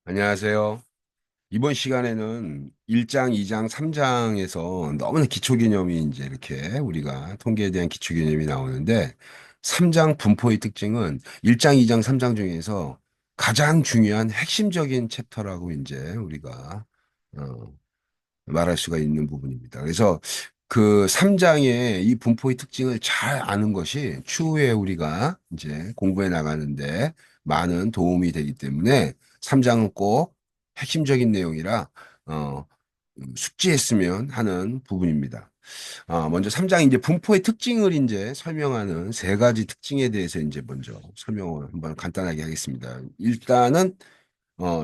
안녕하세요. 이번 시간에는 1장, 2장, 3장에서 너무나 기초 개념이 이제 이렇게 우리가 통계에 대한 기초 개념이 나오는데 3장 분포의 특징은 1장, 2장, 3장 중에서 가장 중요한 핵심적인 챕터라고 이제 우리가 어, 말할 수가 있는 부분입니다. 그래서 그 3장의 이 분포의 특징을 잘 아는 것이 추후에 우리가 이제 공부해 나가는데 많은 도움이 되기 때문에 3장은 꼭 핵심적인 내용이라 어, 숙지했으면 하는 부분입니다. 먼저 3장 이제 분포의 특징을 이제 설명하는 세 가지 특징에 대해서 이제 먼저 설명을 한번 간단하게 하겠습니다. 일단은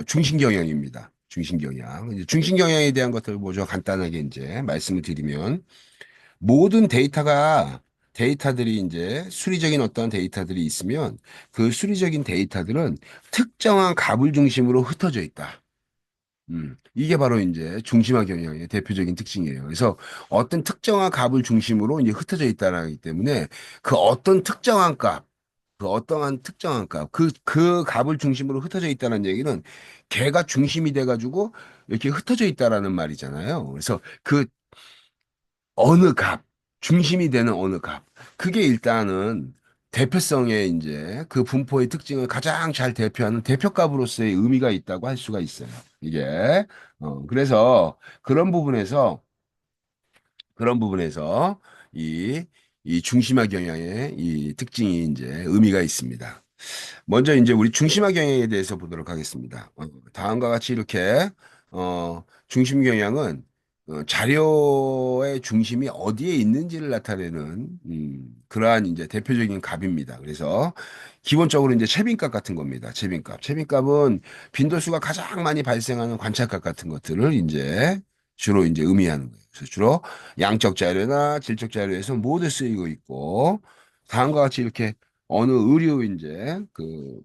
중심 경영입니다. 중심 경영. 이제 중심 경영에 대한 것들을 먼저 간단하게 이제 말씀을 드리면 모든 데이터들이 이제 수리적인 어떤 데이터들이 있으면 그 수리적인 데이터들은 특정한 값을 중심으로 흩어져 있다. 이게 바로 이제 중심화 경영의 대표적인 특징이에요. 그래서 어떤 특정한 값을 중심으로 이제 흩어져 있다라기 때문에 그 어떤 특정한 값, 그 어떠한 특정한 값, 그 값을 중심으로 흩어져 있다는 얘기는 걔가 중심이 돼가지고 이렇게 흩어져 있다라는 말이잖아요. 그래서 그 어느 값, 중심이 되는 어느 값. 그게 일단은 대표성의 이제 그 분포의 특징을 가장 잘 대표하는 대표값으로서의 의미가 있다고 할 수가 있어요. 이게. 그래서 그런 부분에서, 그런 부분에서 이, 이 중심화 경향의 이 특징이 이제 의미가 있습니다. 먼저 이제 우리 중심화 경향에 대해서 보도록 하겠습니다. 다음과 같이 이렇게 중심 경향은 자료의 중심이 어디에 있는지를 나타내는 그러한 이제 대표적인 값입니다. 그래서 기본적으로 이제 채빈값 같은 겁니다. 채빈값. 채빈값은 빈도수가 가장 많이 발생하는 관찰값 같은 것들을 이제 주로 이제 의미하는 거예요. 그래서 주로 양적 자료나 질적 자료에서 모두 쓰이고 있고 다음과 같이 이렇게 어느 의류 이제 그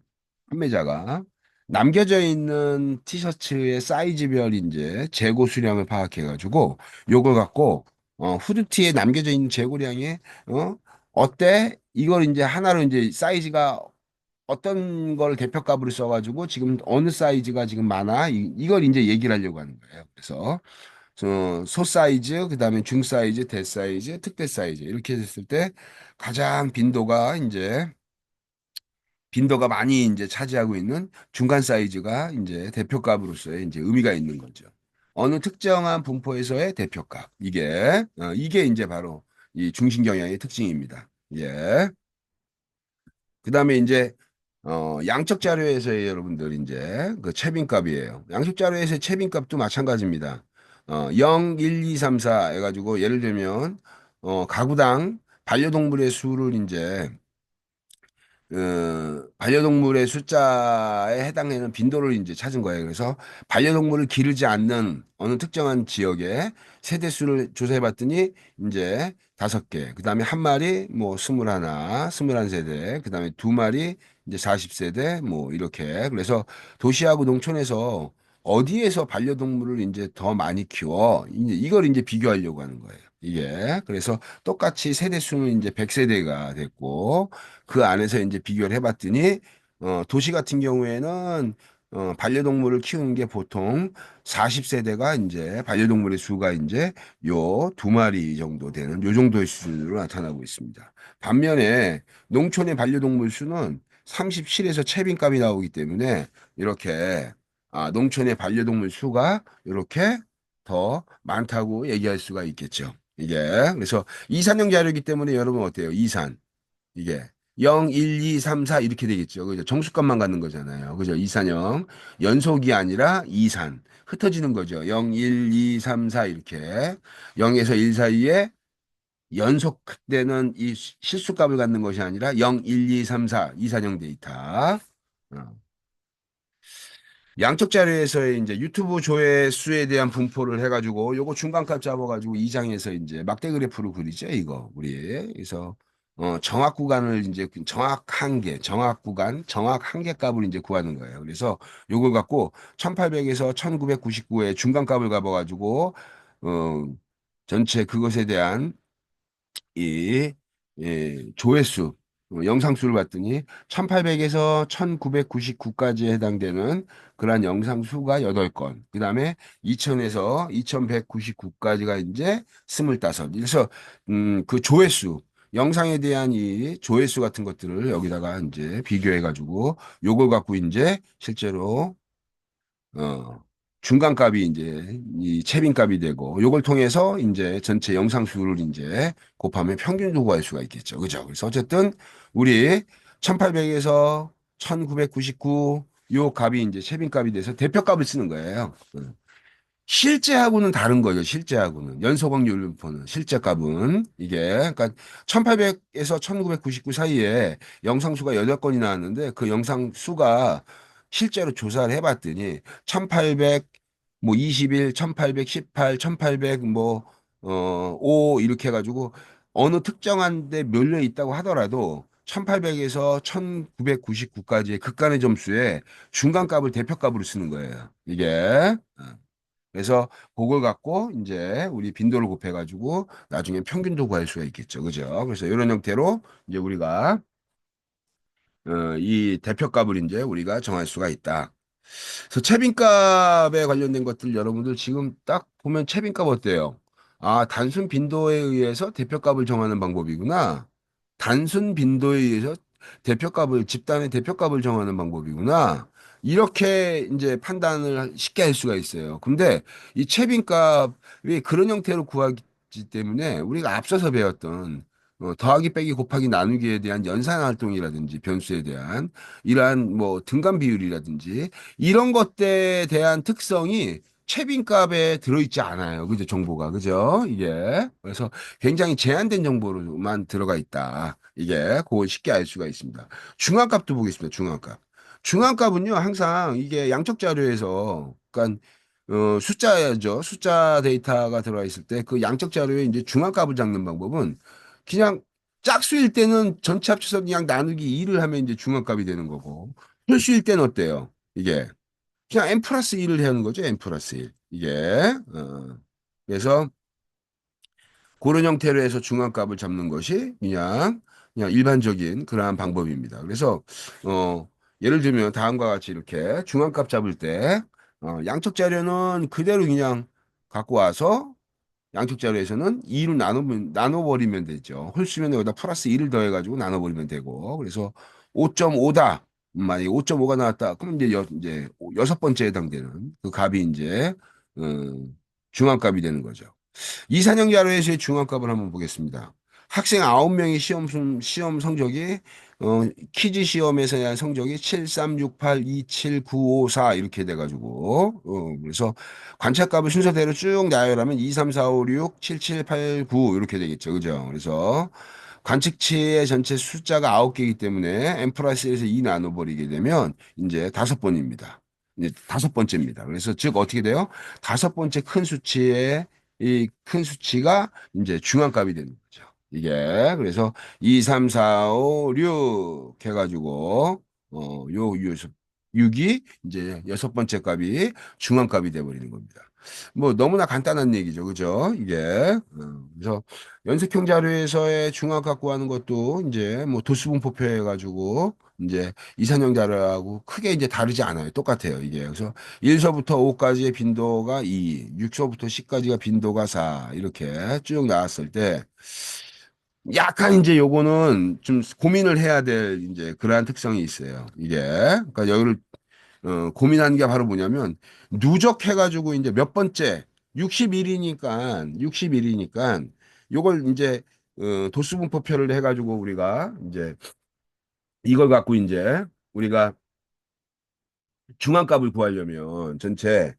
판매자가 남겨져 있는 티셔츠의 사이즈별 이제 재고 수량을 파악해 가지고 요걸 갖고 후드티에 남겨져 있는 재고량이 어 어때? 이걸 이제 하나로 이제 사이즈가 어떤 걸 대표값으로 써가지고 지금 어느 사이즈가 지금 많아 이걸 이제 얘기를 하려고 하는 거예요. 그래서 소 사이즈, 그다음에 중 사이즈, 대 사이즈, 특대 사이즈 이렇게 됐을 때 가장 빈도가 많이 이제 차지하고 있는 중간 사이즈가 이제 대표값으로서의 이제 의미가 있는 거죠. 어느 특정한 분포에서의 대표값. 이게 이제 바로 이 중심 경향의 특징입니다. 예. 그다음에 이제 양적 자료에서의 여러분들 이제 그 채빈값이에요. 양적 자료에서의 채빈값도 마찬가지입니다. 0, 1, 2, 3, 4 해가지고 예를 들면 가구당 반려동물의 수를 이제 반려동물의 숫자에 해당하는 빈도를 이제 찾은 거예요. 그래서 반려동물을 기르지 않는 어느 특정한 지역에 세대수를 조사해 봤더니 이제 5개, 그 다음에 한 마리 뭐 21 세대, 그 다음에 두 마리 이제 40세대 뭐 이렇게. 그래서 도시하고 농촌에서 어디에서 반려동물을 이제 더 많이 키워? 이제 이걸 이제 비교하려고 하는 거예요. 이게. 그래서 똑같이 세대수는 이제 100세대가 됐고, 그 안에서 이제 비교를 해봤더니 도시 같은 경우에는 반려동물을 키우는 게 보통 40세대가 이제 반려동물의 수가 이제 요 두 마리 정도 되는 요 정도의 수준으로 나타나고 있습니다. 반면에 농촌의 반려동물 수는 37에서 채빈값이 나오기 때문에 이렇게 농촌의 반려동물 수가 이렇게 더 많다고 얘기할 수가 있겠죠. 이게 그래서 이산형 자료이기 때문에 여러분 어때요? 이산. 이게 0, 1, 2, 3, 4 이렇게 되겠죠. 그죠? 정수값만 갖는 거잖아요. 그죠? 이산형. 연속이 아니라 이산. 흩어지는 거죠. 0, 1, 2, 3, 4 이렇게. 0에서 1 사이에 연속되는 이 실수값을 갖는 것이 아니라 0, 1, 2, 3, 4 이산형 데이터. 어. 양적 자료에서의 이제 유튜브 조회수에 대한 분포를 해가지고 요거 중간값 잡아가지고 이 장에서 이제 막대 그래프로 그리죠 이거 우리 그래서 정확 구간을 이제 정확 구간 정확 한계 값을 이제 구하는 거예요. 그래서 요걸 갖고 1800에서 1999의 중간값을 잡아가지고 어 전체 그것에 대한 이 조회수 영상수를 봤더니 1800에서 1999까지에 해당되는 그러한 영상수가 8건. 그다음에 2000에서 2199까지가 이제 25. 그래서 그 조회수 영상에 대한 이 조회수 같은 것들을 여기다가 이제 비교해 가지고 요걸 갖고 이제 실제로 어, 중간값이 이제 이 채빈값이 되고 요걸 통해서 이제 전체 영상 수를 이제 곱하면 평균도 구할 수가 있겠죠. 그죠? 그래서 어쨌든 우리 1800에서 1999 요 값이 이제 채빈값이 돼서 대표값을 쓰는 거예요. 실제하고는 다른 거죠. 실제하고는. 연속 확률분포는 실제 값은 이게 그러니까 1800에서 1999 사이에 영상수가 8건이 나왔는데 그 영상수가 실제로 조사를 해봤더니 1800, 뭐 21, 1818, 1800, 뭐, 5 이렇게 해가지고 어느 특정한 데 몰려 있다고 하더라도 1800에서 1999까지의 극간의 점수에 중간값을 대표값으로 쓰는 거예요. 이게. 그래서 그걸 갖고 이제 우리 빈도를 곱해가지고 나중에 평균도 구할 수가 있겠죠. 그죠? 그래서 이런 형태로 이제 우리가 이 대표값을 이제 우리가 정할 수가 있다. 그래서 채빈값에 관련된 것들 여러분들 지금 딱 보면 채빈값 어때요? 아, 단순 빈도에 의해서 대표값을 정하는 방법이구나. 단순 빈도에 의해서 집단의 대표값을 정하는 방법이구나. 이렇게 이제 판단을 쉽게 할 수가 있어요. 근데 이 채빈값이 그런 형태로 구하기 때문에 우리가 앞서서 배웠던 더하기 빼기 곱하기 나누기에 대한 연산 활동이라든지 변수에 대한 이러한 뭐 등간 비율이라든지 이런 것들에 대한 특성이 채빈값에 들어있지 않아요. 그죠? 정보가. 그죠? 이게. 그래서 굉장히 제한된 정보로만 들어가 있다. 이게 그걸 쉽게 알 수가 있습니다. 중앙값도 보겠습니다. 중앙값. 중앙값은요, 항상 이게 양적 자료에서, 그러니까, 숫자죠. 숫자 데이터가 들어가 있을 때 그 양적 자료에 이제 중앙값을 잡는 방법은 그냥 짝수일 때는 전체 합쳐서 그냥 나누기 2를 하면 이제 중앙값이 되는 거고, 홀수일 때는 어때요? 이게. 그냥 n 플러스 1을 하는 거죠. n 플러스 1. 이게. 그래서 그런 형태로 해서 중앙값을 잡는 것이 그냥 일반적인 그러한 방법입니다. 그래서 예를 들면 다음과 같이 이렇게 중앙값 잡을 때 양적 자료는 그대로 그냥 갖고 와서 양쪽 자료에서는 2로 나눠버리면 되죠. 홀수면 여기다 플러스 1을 더해가지고 나눠버리면 되고. 그래서 5.5다. 만약에 5.5가 나왔다. 그럼 이제 이제 여섯 번째에 해당되는 그 값이 이제, 어, 중앙값이 되는 거죠. 이산형 자료에서의 중앙값을 한번 보겠습니다. 학생 9명이 시험 성적이 퀴즈 시험에서 한 성적이 7, 3, 6, 8, 2, 7, 9, 5, 4 이렇게 돼가지고 그래서 관찰값을 순서대로 쭉 나열하면 2, 3, 4, 5, 6, 7, 7, 8, 9 이렇게 되겠죠. 그죠? 그래서 관측치의 전체 숫자가 9개이기 때문에 n 플러스 1에서 2 나눠버리게 되면 이제 5번입니다. 이제 5번째입니다. 그래서 즉 어떻게 돼요? 5번째 큰 수치의 이 큰 수치가 이제 중앙값이 되는 거죠. 이게 그래서 2, 3, 4, 5, 6 해가지고 요 6이 이제 여섯 번째 값이 중앙값이 돼버리는 겁니다. 뭐 너무나 간단한 얘기죠, 그죠? 이게 그래서 연습형 자료에서의 중앙값 구하는 것도 이제 뭐 도수분포표 해가지고 이제 이산형 자료하고 크게 이제 다르지 않아요. 똑같아요, 이게. 그래서 1서부터 5까지의 빈도가 2, 6서부터 10까지가 빈도가 4, 이렇게 쭉 나왔을 때, 약간 이제 요거는 좀 고민을 해야 될 이제 그러한 특성이 있어요. 이게. 그러니까 여기를, 고민하는 게 바로 뭐냐면, 누적해가지고 이제 몇 번째, 61이니까, 요걸 이제, 도수분포표를 해가지고 우리가 이제 이걸 갖고 이제 우리가 중앙값을 구하려면 전체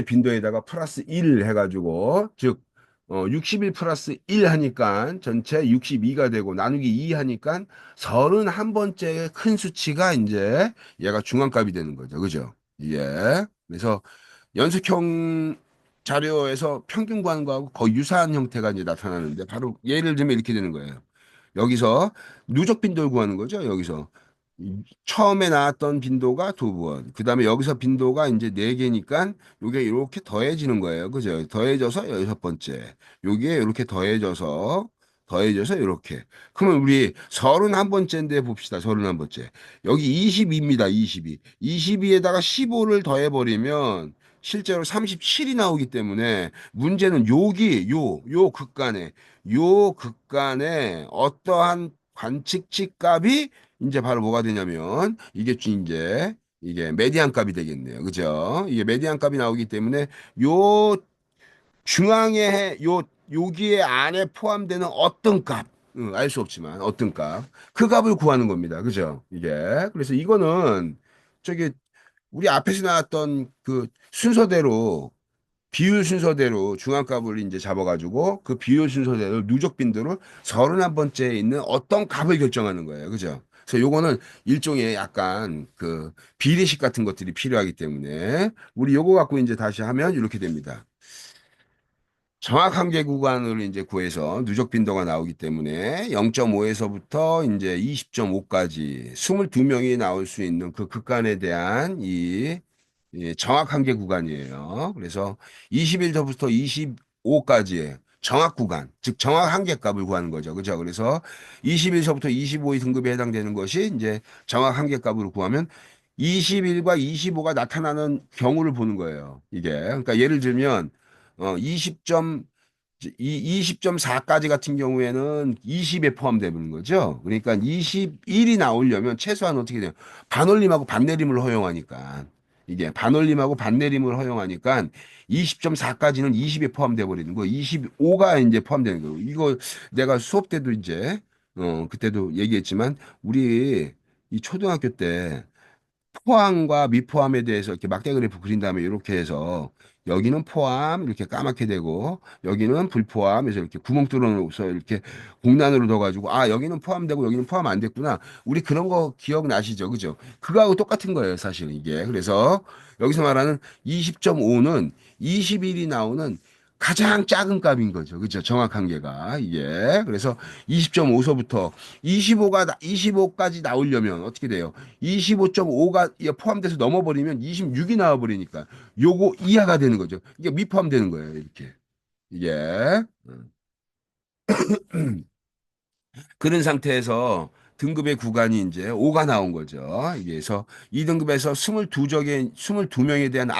빈도에다가 플러스 1 해가지고 즉 61 플러스 1 하니까 전체 62가 되고 나누기 2 하니까 31번째 큰 수치가 이제 얘가 중앙값이 되는 거죠. 그죠? 이게 그래서 연속형 자료에서 평균 구하는 거하고 거의 유사한 형태가 이제 나타나는데 바로 예를 들면 이렇게 되는 거예요. 여기서 누적 빈도를 구하는 거죠. 여기서 처음에 나왔던 빈도가 두 번, 그 다음에 여기서 빈도가 이제 네 개니까 요게 이렇게 더해지는 거예요. 그죠? 더해져서 여섯 번째. 요게 이렇게 더해져서 더해져서 이렇게. 그러면 우리 31번째인데 봅시다. 31번째. 여기 22입니다. 22. 22에다가 15를 더해버리면 실제로 37이 나오기 때문에 문제는 요 극간에 어떠한 관측치 값이 이제 바로 뭐가 되냐면 이게 메디안 값이 되겠네요. 그죠? 이게 메디안 값이 나오기 때문에 요 중앙에 여기에 안에 포함되는 어떤 값, 알 수 없지만 어떤 값, 그 값을 구하는 겁니다. 그죠? 이게 그래서 이거는 저기 우리 앞에서 나왔던 그 순서대로 비율 순서대로 중앙값을 이제 잡아가지고 그 비율 순서대로 누적 빈도를 31번째에 있는 어떤 값을 결정하는 거예요. 그죠? 그래서 요거는 일종의 약간 그 비례식 같은 것들이 필요하기 때문에 우리 요거 갖고 이제 다시 하면 이렇게 됩니다. 정확 한계 구간을 이제 구해서 누적 빈도가 나오기 때문에 0.5에서부터 이제 20.5까지 22명이 나올 수 있는 그 극간에 대한 이 정확 한계 구간이에요. 그래서 21서부터 25까지의 정확 구간, 즉 정확 한계값을 구하는 거죠. 그죠? 그래서 21서부터 25의 등급에 해당되는 것이 이제 정확 한계값으로 구하면 21과 25가 나타나는 경우를 보는 거예요. 이게. 그러니까 예를 들면 20점 이 20.4까지 같은 경우에는 20에 포함되는 거죠. 그러니까 21이 나오려면 최소한 어떻게 돼요? 반올림하고 반내림을 허용하니까 이게 반올림하고 반내림을 허용하니까 20.4까지는 20에 포함돼 버리는 거. 25가 이제 포함되는 거. 이거 내가 수업 때도 이제 그때도 얘기했지만 우리 이 초등학교 때 포함과 미포함에 대해서 이렇게 막대 그래프 그린 다음에 이렇게 해서 여기는 포함 이렇게 까맣게 되고 여기는 불포함해서 이렇게 구멍 뚫어놓고서 이렇게 공란으로 넣어가지고 아 여기는 포함되고 여기는 포함 안 됐구나 우리 그런 거 기억나시죠 그죠 그거하고 똑같은 거예요 사실 이게 그래서 여기서 말하는 20.5는 21이 나오는 가장 작은 값인 거죠 그죠 정확한 게가 이게 그래서 20.5서부터 25까지 나오려면 어떻게 돼요 25.5가 포함돼서 넘어버리면 26이 나와버리니까 요거 이하가 되는 거죠. 이게 미포함되는 거예요. 이렇게. 이게. 그런 상태에서 등급의 구간이 이제 5가 나온 거죠. 이게 그래서 이 등급에서 22명에 대한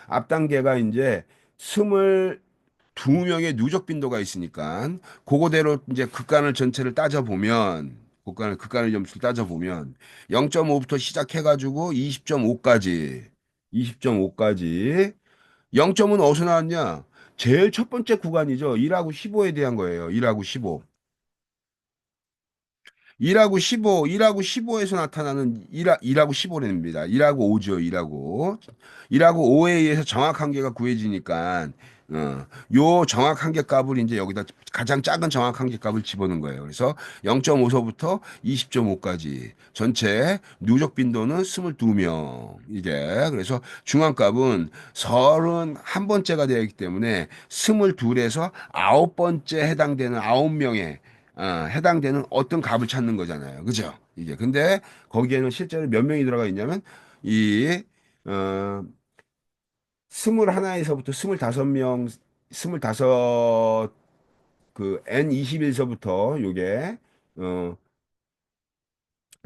앞단계가 이제 22명의 누적 빈도가 있으니까 그거대로 이제 극간을 전체를 따져보면 극간을 점수를 따져보면 0.5부터 시작해가지고 20.5까지 0점은 어디서 나왔냐? 제일 첫 번째 구간이죠. 1하고 15에 대한 거예요. 1하고 15. 1하고 15에서 나타나는 1하고 15랍니다. 1하고 5죠, 1하고. 1하고 5에 의해서 정확 한계가 구해지니까, 요 정확 한계 값을 이제 여기다 가장 작은 정확 한계 값을 집어넣은 거예요. 그래서 0.5서부터 20.5까지 전체 누적 빈도는 22명. 이게. 그래서 중앙값은 31번째가 되어 있기 때문에 22에서 9번째 해당되는 9명의 해당되는 어떤 값을 찾는 거잖아요. 그죠? 이게. 근데 거기에는 실제로 몇 명이 들어가 있냐면, 이, 어, 21에서부터 25명, 25, 그, N21서부터 요게, 어,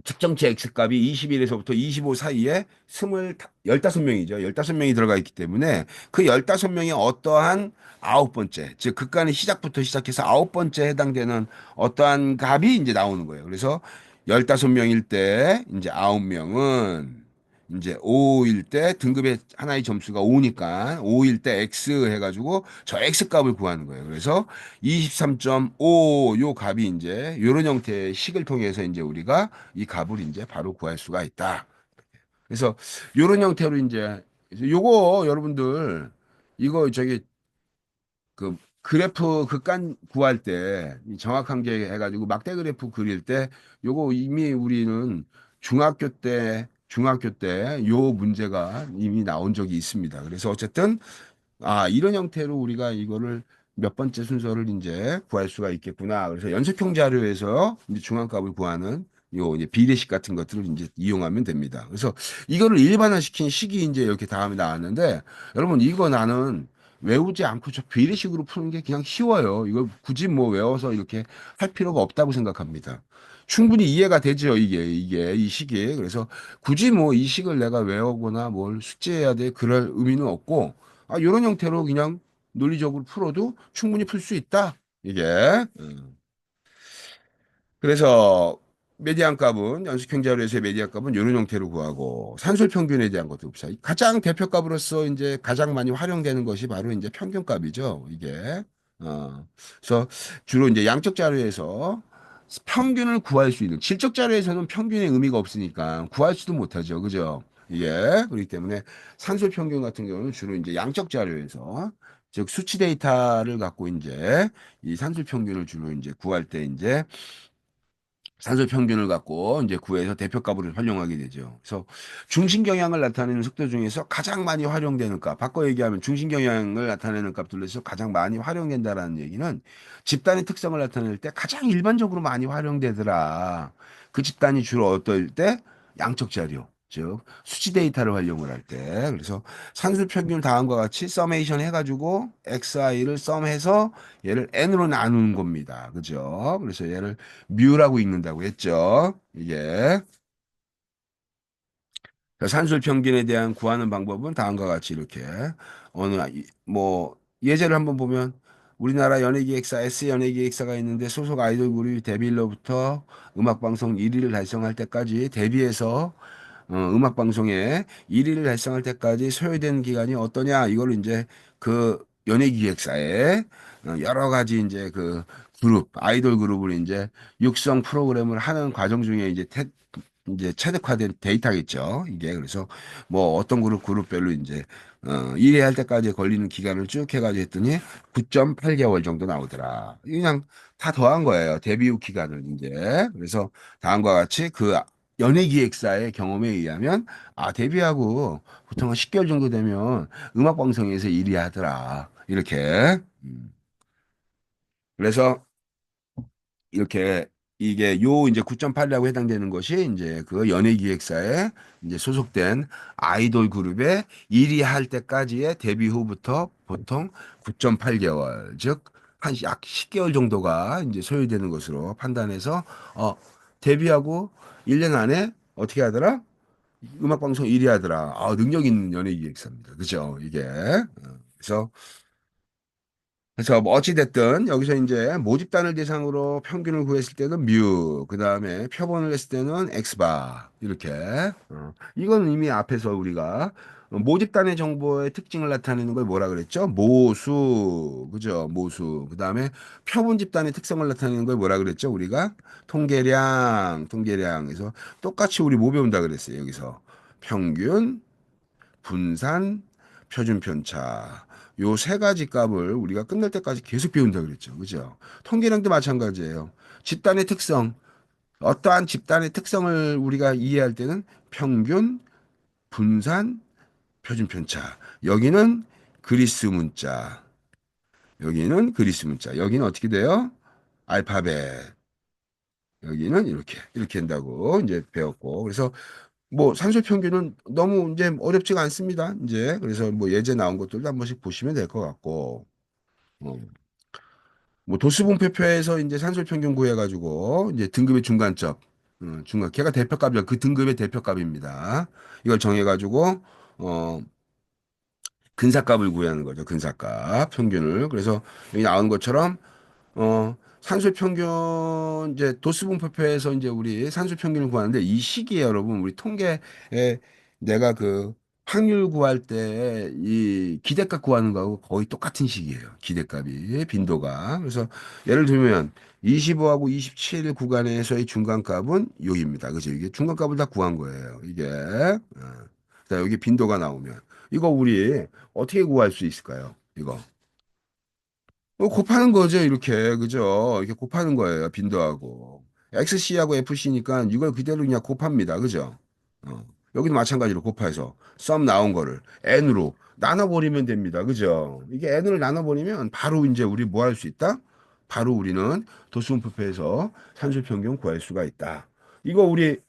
측정치 X값이 21에서부터 25 사이에 15명이죠. 15명이 들어가 있기 때문에 그 15명이 어떠한 아홉 번째, 즉 극간의 시작부터 시작해서 아홉 번째 해당되는 어떠한 값이 이제 나오는 거예요. 그래서 15명일 때 이제 아홉 명은 이제 5일 때 등급의 하나의 점수가 5니까 5일 때 X 해가지고 저 X 값을 구하는 거예요. 그래서 23.5 요 값이 이제 요런 형태의 식을 통해서 이제 우리가 이 값을 이제 바로 구할 수가 있다. 그래서 요런 형태로 이제 요거 여러분들 이거 저기 그 그래프 극간 구할 때이 정확한 게 해가지고 막대 그래프 그릴 때 요거 이미 우리는 중학교 때 요 문제가 이미 나온 적이 있습니다. 그래서 어쨌든 이런 형태로 우리가 이거를 몇 번째 순서를 이제 구할 수가 있겠구나. 그래서 연속형 자료에서 이제 중앙값을 구하는 요 이제 비례식 같은 것들을 이제 이용하면 됩니다. 그래서 이거를 일반화시킨 식이 이제 이렇게 다음에 나왔는데 여러분 이거 나는 외우지 않고 저 비례식으로 푸는 게 그냥 쉬워요. 이걸 굳이 뭐 외워서 이렇게 할 필요가 없다고 생각합니다. 충분히 이해가 되죠, 이게, 이 식이. 그래서 굳이 뭐 이 식을 내가 외우거나 뭘 숙제해야 돼, 그럴 의미는 없고, 아, 이런 형태로 그냥 논리적으로 풀어도 충분히 풀 수 있다. 이게. 그래서 메디안 값은 연습형 자료에서의 메디안 값은 이런 형태로 구하고 산술 평균에 대한 것도 봅시다. 가장 대표값으로서 이제 가장 많이 활용되는 것이 바로 이제 평균값이죠. 이게 그래서 주로 이제 양적 자료에서 평균을 구할 수 있는 질적 자료에서는 평균의 의미가 없으니까 구할 수도 못하죠. 그죠? 이게 그렇기 때문에 산술 평균 같은 경우는 주로 이제 양적 자료에서 즉 수치 데이터를 갖고 이제 이 산술 평균을 주로 이제 구할 때 이제 산소 평균을 갖고 이제 구해서 대표값으로 활용하게 되죠. 그래서 중심 경향을 나타내는 속도 중에서 가장 많이 활용되는 값, 바꿔 얘기하면 중심 경향을 나타내는 값들에서 가장 많이 활용된다라는 얘기는 집단의 특성을 나타낼 때 가장 일반적으로 많이 활용되더라. 그 집단이 주로 어떨 때? 양적 자료. 즉 수치 데이터를 활용을 할 때 그래서 산술 평균 다음과 같이 서메이션 해가지고xi를 썸해서 얘를 n으로 나누는 겁니다. 그죠? 그래서 얘를 뮤라고 읽는다고 했죠. 이게 산술 평균에 대한 구하는 방법은 다음과 같이 이렇게 뭐 예제를 한번 보면 우리나라 연예기획사 S 연예기획사가 있는데 소속 아이돌 그룹이 데뷔일로부터 음악 방송 1위를 달성할 때까지 데뷔해서 음악 방송에 1위를 달성할 때까지 소요된 기간이 어떠냐 이걸 이제 그 연예기획사에 여러 가지 이제 그 그룹 아이돌 그룹을 이제 육성 프로그램을 하는 과정 중에 이제 체득화된 데이터겠죠. 이게 그래서 뭐 어떤 그룹별로 이제 1위 할 때까지 걸리는 기간을 쭉 해가지고 했더니 9.8개월 정도 나오더라. 그냥 다 더한 거예요. 데뷔 후 기간을 이제. 그래서 다음과 같이 그 연예기획사의 경험에 의하면 아 데뷔하고 보통 한 10개월 정도 되면 음악 방송에서 1위 하더라. 이렇게. 그래서 이렇게 이게 요 이제 9.8이라고 해당되는 것이 이제 그 연예기획사에 이제 소속된 아이돌 그룹의 1위 할 때까지의 데뷔 후부터 보통 9.8개월, 즉 한 약 10개월 정도가 이제 소요되는 것으로 판단해서 데뷔하고 1년 안에 어떻게 하더라? 음악 방송 1위 하더라. 아, 능력 있는 연예기획사입니다. 그죠? 이게. 그래서 뭐 어찌됐든 여기서 이제 모집단을 대상으로 평균을 구했을 때는 뮤, 그 다음에 표본을 했을 때는 엑스바 이렇게 이건 이미 앞에서 우리가 모집단의 정보의 특징을 나타내는 걸 뭐라 그랬죠? 모수, 그죠? 모수. 그 다음에 표본 집단의 특성을 나타내는 걸 뭐라 그랬죠? 우리가 통계량. 그래서 똑같이 우리 뭐 배운다 그랬어요? 여기서 평균, 분산, 표준 편차. 요 세 가지 값을 우리가 끝날 때까지 계속 배운다 그랬죠. 그죠? 통계량도 마찬가지예요. 집단의 특성. 어떠한 집단의 특성을 우리가 이해할 때는 평균, 분산, 표준 편차. 여기는 그리스 문자. 여기는 그리스 문자. 여기는 어떻게 돼요? 알파벳. 여기는 이렇게 한다고 이제 배웠고. 그래서 뭐 산술 평균은 너무 이제 어렵지가 않습니다. 이제 그래서 뭐 예제 나온 것들도 한 번씩 보시면 될 것 같고, 어, 뭐 도수분표표에서 이제 산술 평균 구해가지고 이제 등급의 중간점, 걔가 대표값이야. 그 등급의 대표값입니다. 이걸 정해가지고 근사값을 구하는 거죠. 근사값 평균을. 그래서 여기 나온 것처럼 산술 평균, 이제 도수분포표에서 이제 우리 산술 평균을 구하는데 이 시기에 여러분, 우리 통계에 내가 그 확률 구할 때 이 기대값 구하는 거하고 거의 똑같은 시기예요. 기대값이, 빈도가. 그래서 예를 들면 25하고 27 구간에서의 중간값은 여기입니다. 그죠? 이게 중간값을 다 구한 거예요. 이게. 자, 여기 빈도가 나오면. 이거 우리 어떻게 구할 수 있을까요? 이거. 곱하는 거죠, 이렇게. 그죠? 이렇게 곱하는 거예요, 빈도하고. XC하고 FC니까 이걸 그대로 그냥 곱합니다. 그죠? 어. 여기도 마찬가지로 곱해서 썸 나온 거를 N으로 나눠버리면 됩니다. 그죠? 이게 N을 나눠버리면 바로 이제 우리 뭐 할 수 있다? 바로 우리는 도수분포표에서 산술평균 구할 수가 있다. 이거 우리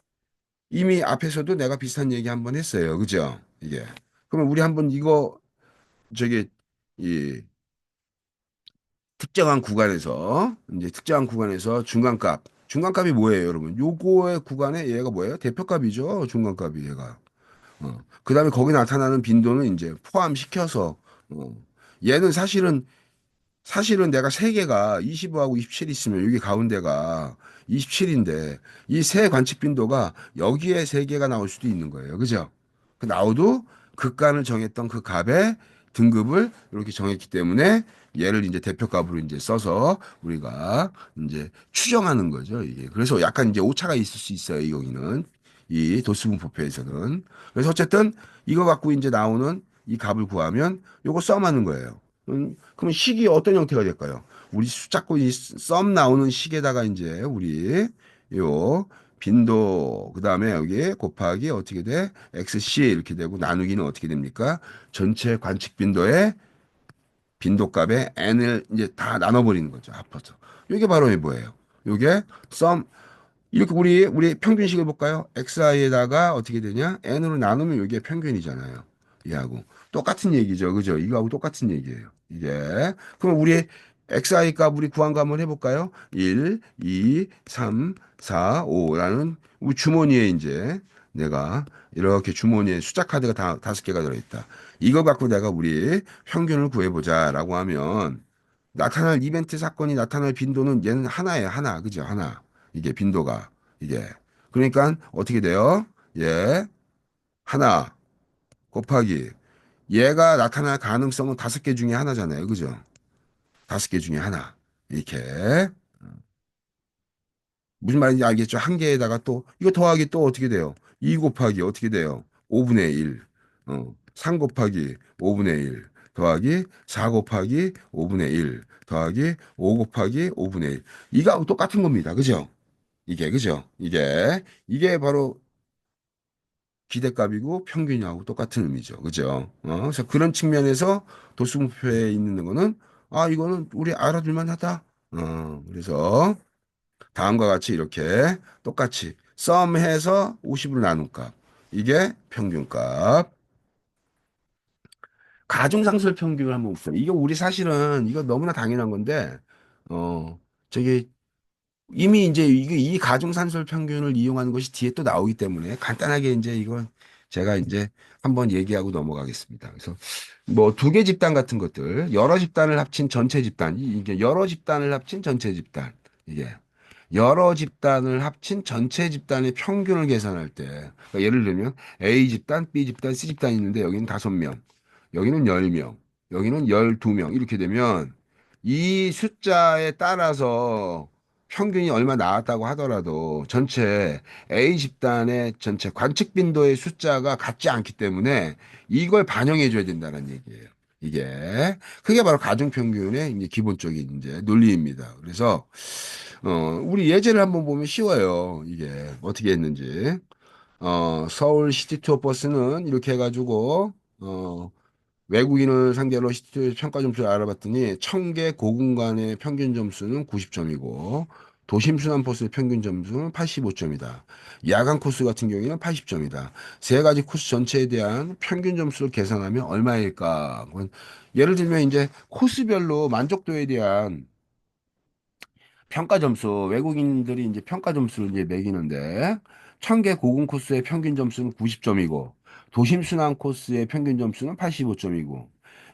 이미 앞에서도 내가 비슷한 얘기 한번 했어요. 그죠? 이게. 그러면 우리 한번 이거 저기 이 특정한 구간에서 이제 특정한 구간에서 중간값이 뭐예요, 여러분? 요거의 구간에 얘가 뭐예요? 대표값이죠. 중간값이 얘가. 그다음에 거기 나타나는 빈도는 이제 포함시켜서 얘는 사실은 내가 세 개가 25하고 27 있으면 여기 가운데가 27인데 이 세 관측 빈도가 여기에 세 개가 나올 수도 있는 거예요. 그죠? 그 나오도 극간을 정했던 그 값의 등급을 이렇게 정했기 때문에 얘를 이제 대표값으로 이제 써서 우리가 이제 추정하는 거죠. 이게. 그래서 약간 이제 오차가 있을 수 있어요. 이 여기는. 이 도수분포표에서는. 그래서 어쨌든 이거 갖고 이제 나오는 이 값을 구하면 요거 썸하는 거예요. 그러면 식이 어떤 형태가 될까요? 우리 자꾸 이 썸 나오는 식에다가 이제 우리 요 빈도 그다음에 여기 곱하기 어떻게 돼? XC 이렇게 되고 나누기는 어떻게 됩니까? 전체 관측 빈도의 빈도값에 n을 이제 다 나눠버리는 거죠. 합쳐서. 이게 바로 뭐예요? 이게 썸 이렇게 우리 평균식을 볼까요? xi에다가 어떻게 되냐? n으로 나누면 이게 평균이잖아요. 이하고 똑같은 얘기죠. 그죠? 이거하고 똑같은 얘기예요. 이게. 그럼 우리 xi 값 우리 구한 거 한번 해볼까요? 1, 2, 3, 4, 5라는 우리 주머니에 이제 내가 이렇게 주머니에 숫자 카드가 다 다섯 개가 들어있다. 이거 갖고 내가 우리 평균을 구해보자라고 하면 나타날 이벤트 사건이 나타날 빈도는 얘는 하나예요. 하나. 그죠? 하나. 이게 빈도가. 이게. 그러니까 어떻게 돼요? 얘 하나 곱하기 얘가 나타날 가능성은 다섯 개 중에 하나잖아요. 그죠? 다섯 개 중에 하나. 이렇게. 무슨 말인지 알겠죠? 한 개에다가 또 이거 더하기 또 어떻게 돼요? 2 곱하기 어떻게 돼요? 5분의 1. 3 곱하기 5분의 1 더하기 4 곱하기 5분의 1 더하기 5 곱하기 5분의 1. 이거하고 똑같은 겁니다. 그죠? 이게 그죠? 이게 바로 기대값이고 평균하고 똑같은 의미죠. 그죠? 그래서 그런 측면에서 도수분표에 있는 거는 아 이거는 우리 알아둘만 하다. 그래서 다음과 같이 이렇게 똑같이 썸해서 50으로 나눈 값. 이게 평균값. 가중상설 평균을 한번 봅시다. 이거 우리 사실은 이거 너무나 당연한 건데 저기 이미 이제 이게 이 가중산술 평균을 이용하는 것이 뒤에 또 나오기 때문에 간단하게 이제 이건 제가 이제 한번 얘기하고 넘어가겠습니다. 그래서 뭐 두 개 집단 같은 것들, 여러 집단을 합친 전체 집단, 이게 여러 집단을 합친 전체 집단, 이게 여러 집단을 합친 전체 집단의 평균을 계산할 때, 그러니까 예를 들면 A 집단, B 집단, C 집단이 있는데 여기는 5명, 여기는 10명, 여기는 12명 이렇게 되면 이 숫자에 따라서 평균이 얼마 나왔다고 하더라도 전체 A 집단의 전체 관측 빈도의 숫자가 같지 않기 때문에 이걸 반영해 줘야 된다는 얘기예요. 이게 그게 바로 가중평균의 이제 기본적인 이제 논리입니다. 그래서 우리 예제를 한번 보면 쉬워요. 이게 어떻게 했는지. 서울 시티 투어 버스는 이렇게 해가지고 외국인을 상대로 시티 평가 점수를 알아봤더니 청계 고군간의 평균 점수는 90점이고 도심 순환 버스의 평균 점수는 85점이다. 야간 코스 같은 경우에는 80점이다. 세 가지 코스 전체에 대한 평균 점수를 계산하면 얼마일까? 예를 들면 이제 코스별로 만족도에 대한 평가 점수, 외국인들이 이제 평가 점수를 이제 매기는데, 청계 고군 코스의 평균 점수는 90점이고, 도심 순환 코스의 평균 점수는 85점이고,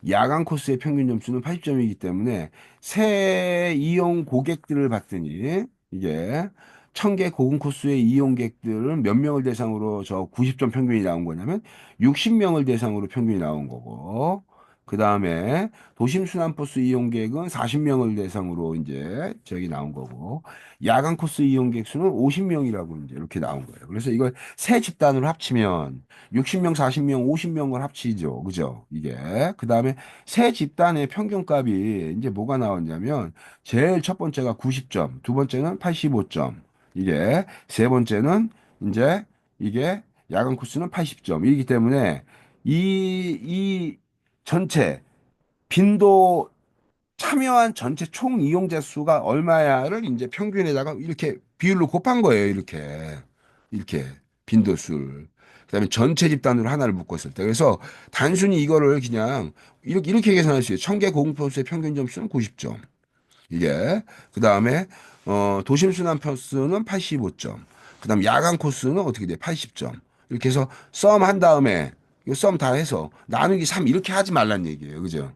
야간 코스의 평균 점수는 80점이기 때문에, 새 이용 고객들을 봤더니, 이게, 청계 고군 코스의 이용객들은 몇 명을 대상으로 저 90점 평균이 나온 거냐면, 60명을 대상으로 평균이 나온 거고, 그 다음에 도심 순환버스 이용객은 40명을 대상으로 이제 저기 나온 거고 야간 코스 이용객 수는 50명이라고 이제 이렇게 나온 거예요. 그래서 이걸 세 집단으로 합치면 60명, 40명, 50명을 합치죠. 그죠? 이게. 그다음에 세 집단의 평균값이 이제 뭐가 나왔냐면 제일 첫 번째가 90점, 두 번째는 85점. 이게 세 번째는 이제 이게 야간 코스는 80점이기 때문에 이 전체 빈도 참여한 전체 총 이용자 수가 얼마야를 이제 평균에다가 이렇게 비율로 곱한 거예요. 이렇게 빈도수를. 그다음에 전체 집단으로 하나를 묶었을 때. 그래서 단순히 이거를 그냥 이렇게 계산할 수 있어요. 청계 고공포수의 평균 점수는 90점. 이게 그다음에 도심 순환 편수는 85점. 그다음 야간 코스는 어떻게 돼? 80점. 이렇게 해서 썸 한 다음에 이거 썸 다 해서 나누기 3 이렇게 하지 말란 얘기예요. 그죠?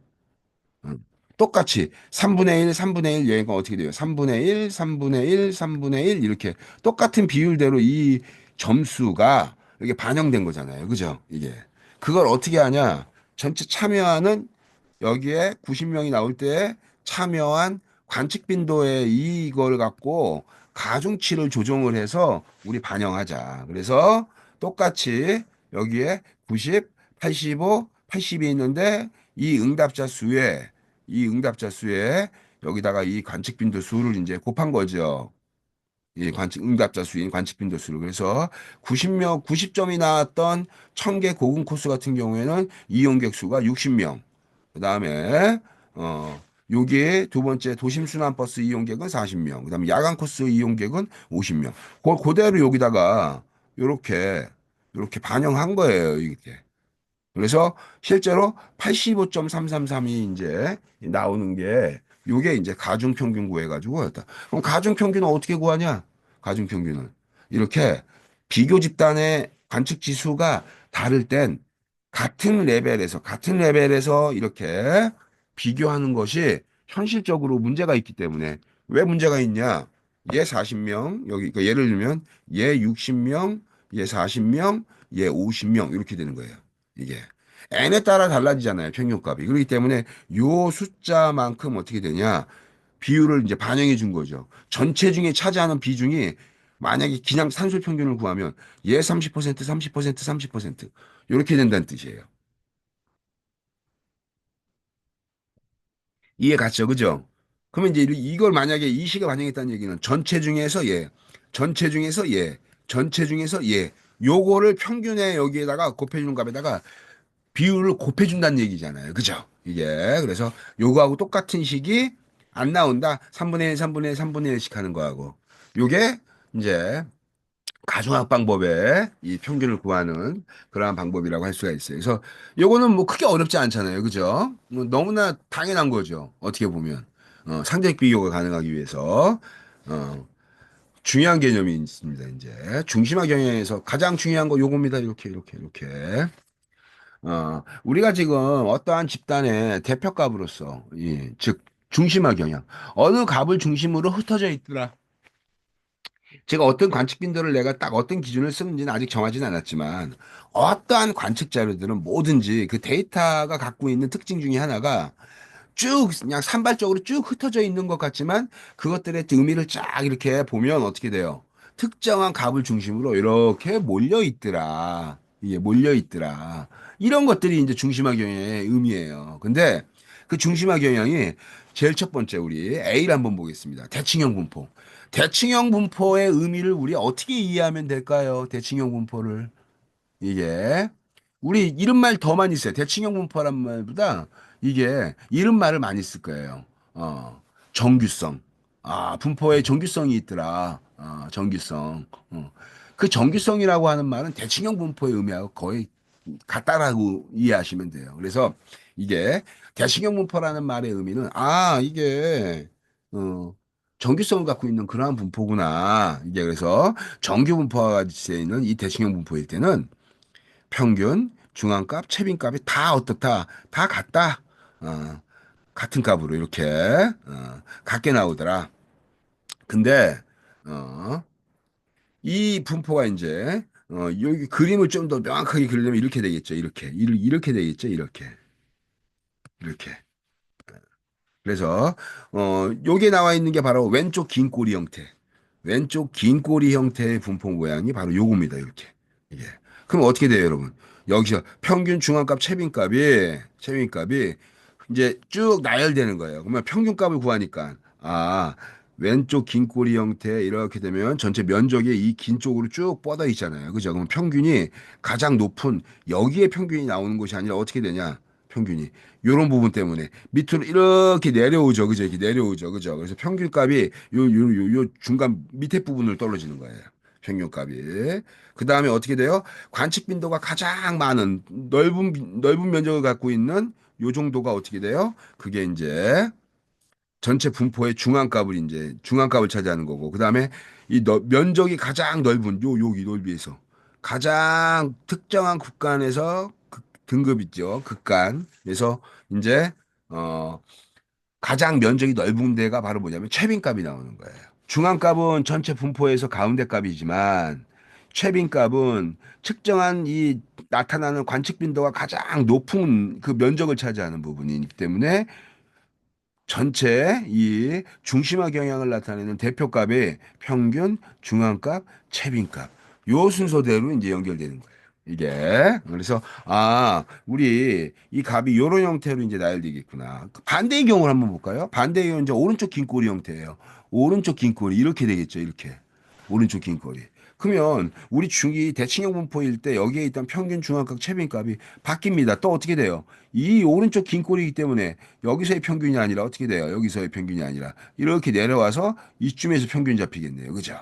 응. 똑같이 3분의 1, 3분의 1 얘가 어떻게 돼요? 3분의 1, 3분의 1, 3분의 1 이렇게 똑같은 비율대로 이 점수가 이게 반영된 거잖아요. 그죠? 이게. 그걸 어떻게 하냐? 전체 참여하는 여기에 90명이 나올 때 참여한 관측 빈도의 이걸 갖고 가중치를 조정을 해서 우리 반영하자. 그래서 똑같이 여기에 90, 85, 80이 있는데 이 응답자 수에 여기다가 이 관측 빈도 수를 이제 곱한 거죠. 이 응답자 수인 관측 빈도 수를. 그래서 90점이 나왔던 청계 고군 코스 같은 경우에는 이용객 수가 60명. 그다음에 여기에 두 번째 도심 순환 버스 이용객은 40명. 그다음에 야간 코스 이용객은 50명. 그대로 여기다가 요렇게 반영한 거예요, 이게. 그래서 실제로 85.333이 이제 나오는 게 요게 이제 가중평균 구해가지고 했다. 그럼 가중평균은 어떻게 구하냐? 가중평균은 이렇게 비교 집단의 관측 지수가 다를 땐 같은 레벨에서 이렇게 비교하는 것이 현실적으로 문제가 있기 때문에 왜 문제가 있냐? 얘 40명 여기 그러니까 예를 들면 얘 60명, 얘 40명, 얘 50명 이렇게 되는 거예요. 이게 n에 따라 달라지잖아요. 평균값이. 그렇기 때문에 요 숫자만큼 어떻게 되냐? 비율을 이제 반영해 준 거죠. 전체 중에 차지하는 비중이 만약에 그냥 산술 평균을 구하면 얘 30%, 30%, 30% 이렇게 된다는 뜻이에요. 이해 갔죠? 그죠? 그러면 이제 이걸 만약에 이 식을 반영했다는 얘기는 전체 중에서 요거를 평균에 여기에다가 곱해주는 값에다가 비율을 곱해준다는 얘기잖아요. 그죠? 이게. 그래서 요거하고 똑같은 식이 안 나온다. 3분의 1, 3분의 1, 3분의 1씩 하는 거하고. 요게 이제 가중학 방법의 이 평균을 구하는 그러한 방법이라고 할 수가 있어요. 그래서 요거는 뭐 크게 어렵지 않잖아요. 그죠? 뭐 너무나 당연한 거죠. 어떻게 보면. 상대적 비교가 가능하기 위해서. 중요한 개념이 있습니다. 이제 중심화 경영에서 가장 중요한 거 요겁니다. 이렇게. 우리가 지금 어떠한 집단의 대표값으로서, 즉, 중심화 경향. 어느 값을 중심으로 흩어져 있더라. 제가 어떤 관측 빈도를 내가 딱 어떤 기준을 쓰는지는 아직 정하지는 않았지만, 어떠한 관측 자료들은 뭐든지 그 데이터가 갖고 있는 특징 중에 하나가 쭉 그냥 산발적으로 쭉 흩어져 있는 것 같지만 그것들의 의미를 쫙 이렇게 보면 어떻게 돼요? 특정한 값을 중심으로 이렇게 몰려 있더라. 이게 몰려 있더라. 이런 것들이 이제 중심화 경향의 의미예요. 근데 그 중심화 경향이 제일 첫 번째 우리 A를 한번 보겠습니다. 대칭형 분포. 대칭형 분포의 의미를 우리 어떻게 이해하면 될까요? 대칭형 분포를. 이게 우리 이름말 더 많이 써요. 대칭형 분포란 말보다 이게 이름말을 많이 쓸 거예요. 정규성. 분포에 정규성이 있더라. 정규성. 그 정규성이라고 하는 말은 대칭형 분포의 의미하고 거의 같다라고 이해하시면 돼요. 그래서 이게 대칭형 분포라는 말의 의미는 이게 어, 정규성을 갖고 있는 그러한 분포구나. 이게 그래서 정규 분포와 같이 되어 있는 이 대칭형 분포일 때는 평균, 중앙값, 최빈값이 다 어떻다, 다 같다. 어, 같은 값으로 이렇게 같게 나오더라. 근데 어, 이 분포가 이제 여기 그림을 좀 더 명확하게 그리려면 이렇게 되겠죠. 이렇게 되겠죠. 이렇게. 그래서 여기에 나와 있는 게 바로 왼쪽 긴 꼬리 형태. 왼쪽 긴 꼬리 형태의 분포 모양이 바로 요겁니다. 이렇게. 이게. 그럼 어떻게 돼요, 여러분? 여기서 평균 중앙값 최빈값이 이제 쭉 나열되는 거예요. 그러면 평균값을 구하니까 왼쪽 긴 꼬리 형태 이렇게 되면 전체 면적이 이 긴 쪽으로 쭉 뻗어 있잖아요. 그죠? 그럼 평균이 가장 높은 여기에 평균이 나오는 것이 아니라 어떻게 되냐? 평균이 요런 부분 때문에 밑으로 이렇게 내려오죠. 그죠? 이렇게 내려오죠. 그죠? 그래서 평균값이 요 중간 밑에 부분을 떨어지는 거예요. 평균값이. 그 다음에 어떻게 돼요? 관측 빈도가 가장 많은 넓은 면적을 갖고 있는 요 정도가 어떻게 돼요? 그게 이제 전체 분포의 중앙값을 차지하는 거고. 그 다음에 면적이 가장 넓은 여기 넓이에서 가장 특정한 국간에서 등급 있죠. 극간에서 이제 어 가장 면적이 넓은 데가 바로 뭐냐면 최빈값이 나오는 거예요. 중앙값은 전체 분포에서 가운데 값이지만 최빈값은 측정한 이 나타나는 관측 빈도가 가장 높은 그 면적을 차지하는 부분이기 때문에 전체 이 중심화 경향을 나타내는 대표값의 평균, 중앙값, 최빈값 요 순서대로 이제 연결되는 거예요. 이게 그래서 우리 이 값이 요런 형태로 이제 나열되겠구나. 반대의 경우를 한번 볼까요? 반대의 경우는 이제 오른쪽 긴 꼬리 형태예요. 오른쪽 긴 꼬리 이렇게 되겠죠. 이렇게 오른쪽 긴 꼬리. 그러면 우리 중이 대칭형 분포일 때 여기에 있던 평균 중앙값 최빈값이 바뀝니다. 또 어떻게 돼요? 이 오른쪽 긴 꼬리이기 때문에 여기서의 평균이 아니라 어떻게 돼요? 여기서의 평균이 아니라 이렇게 내려와서 이쯤에서 평균 잡히겠네요. 그죠?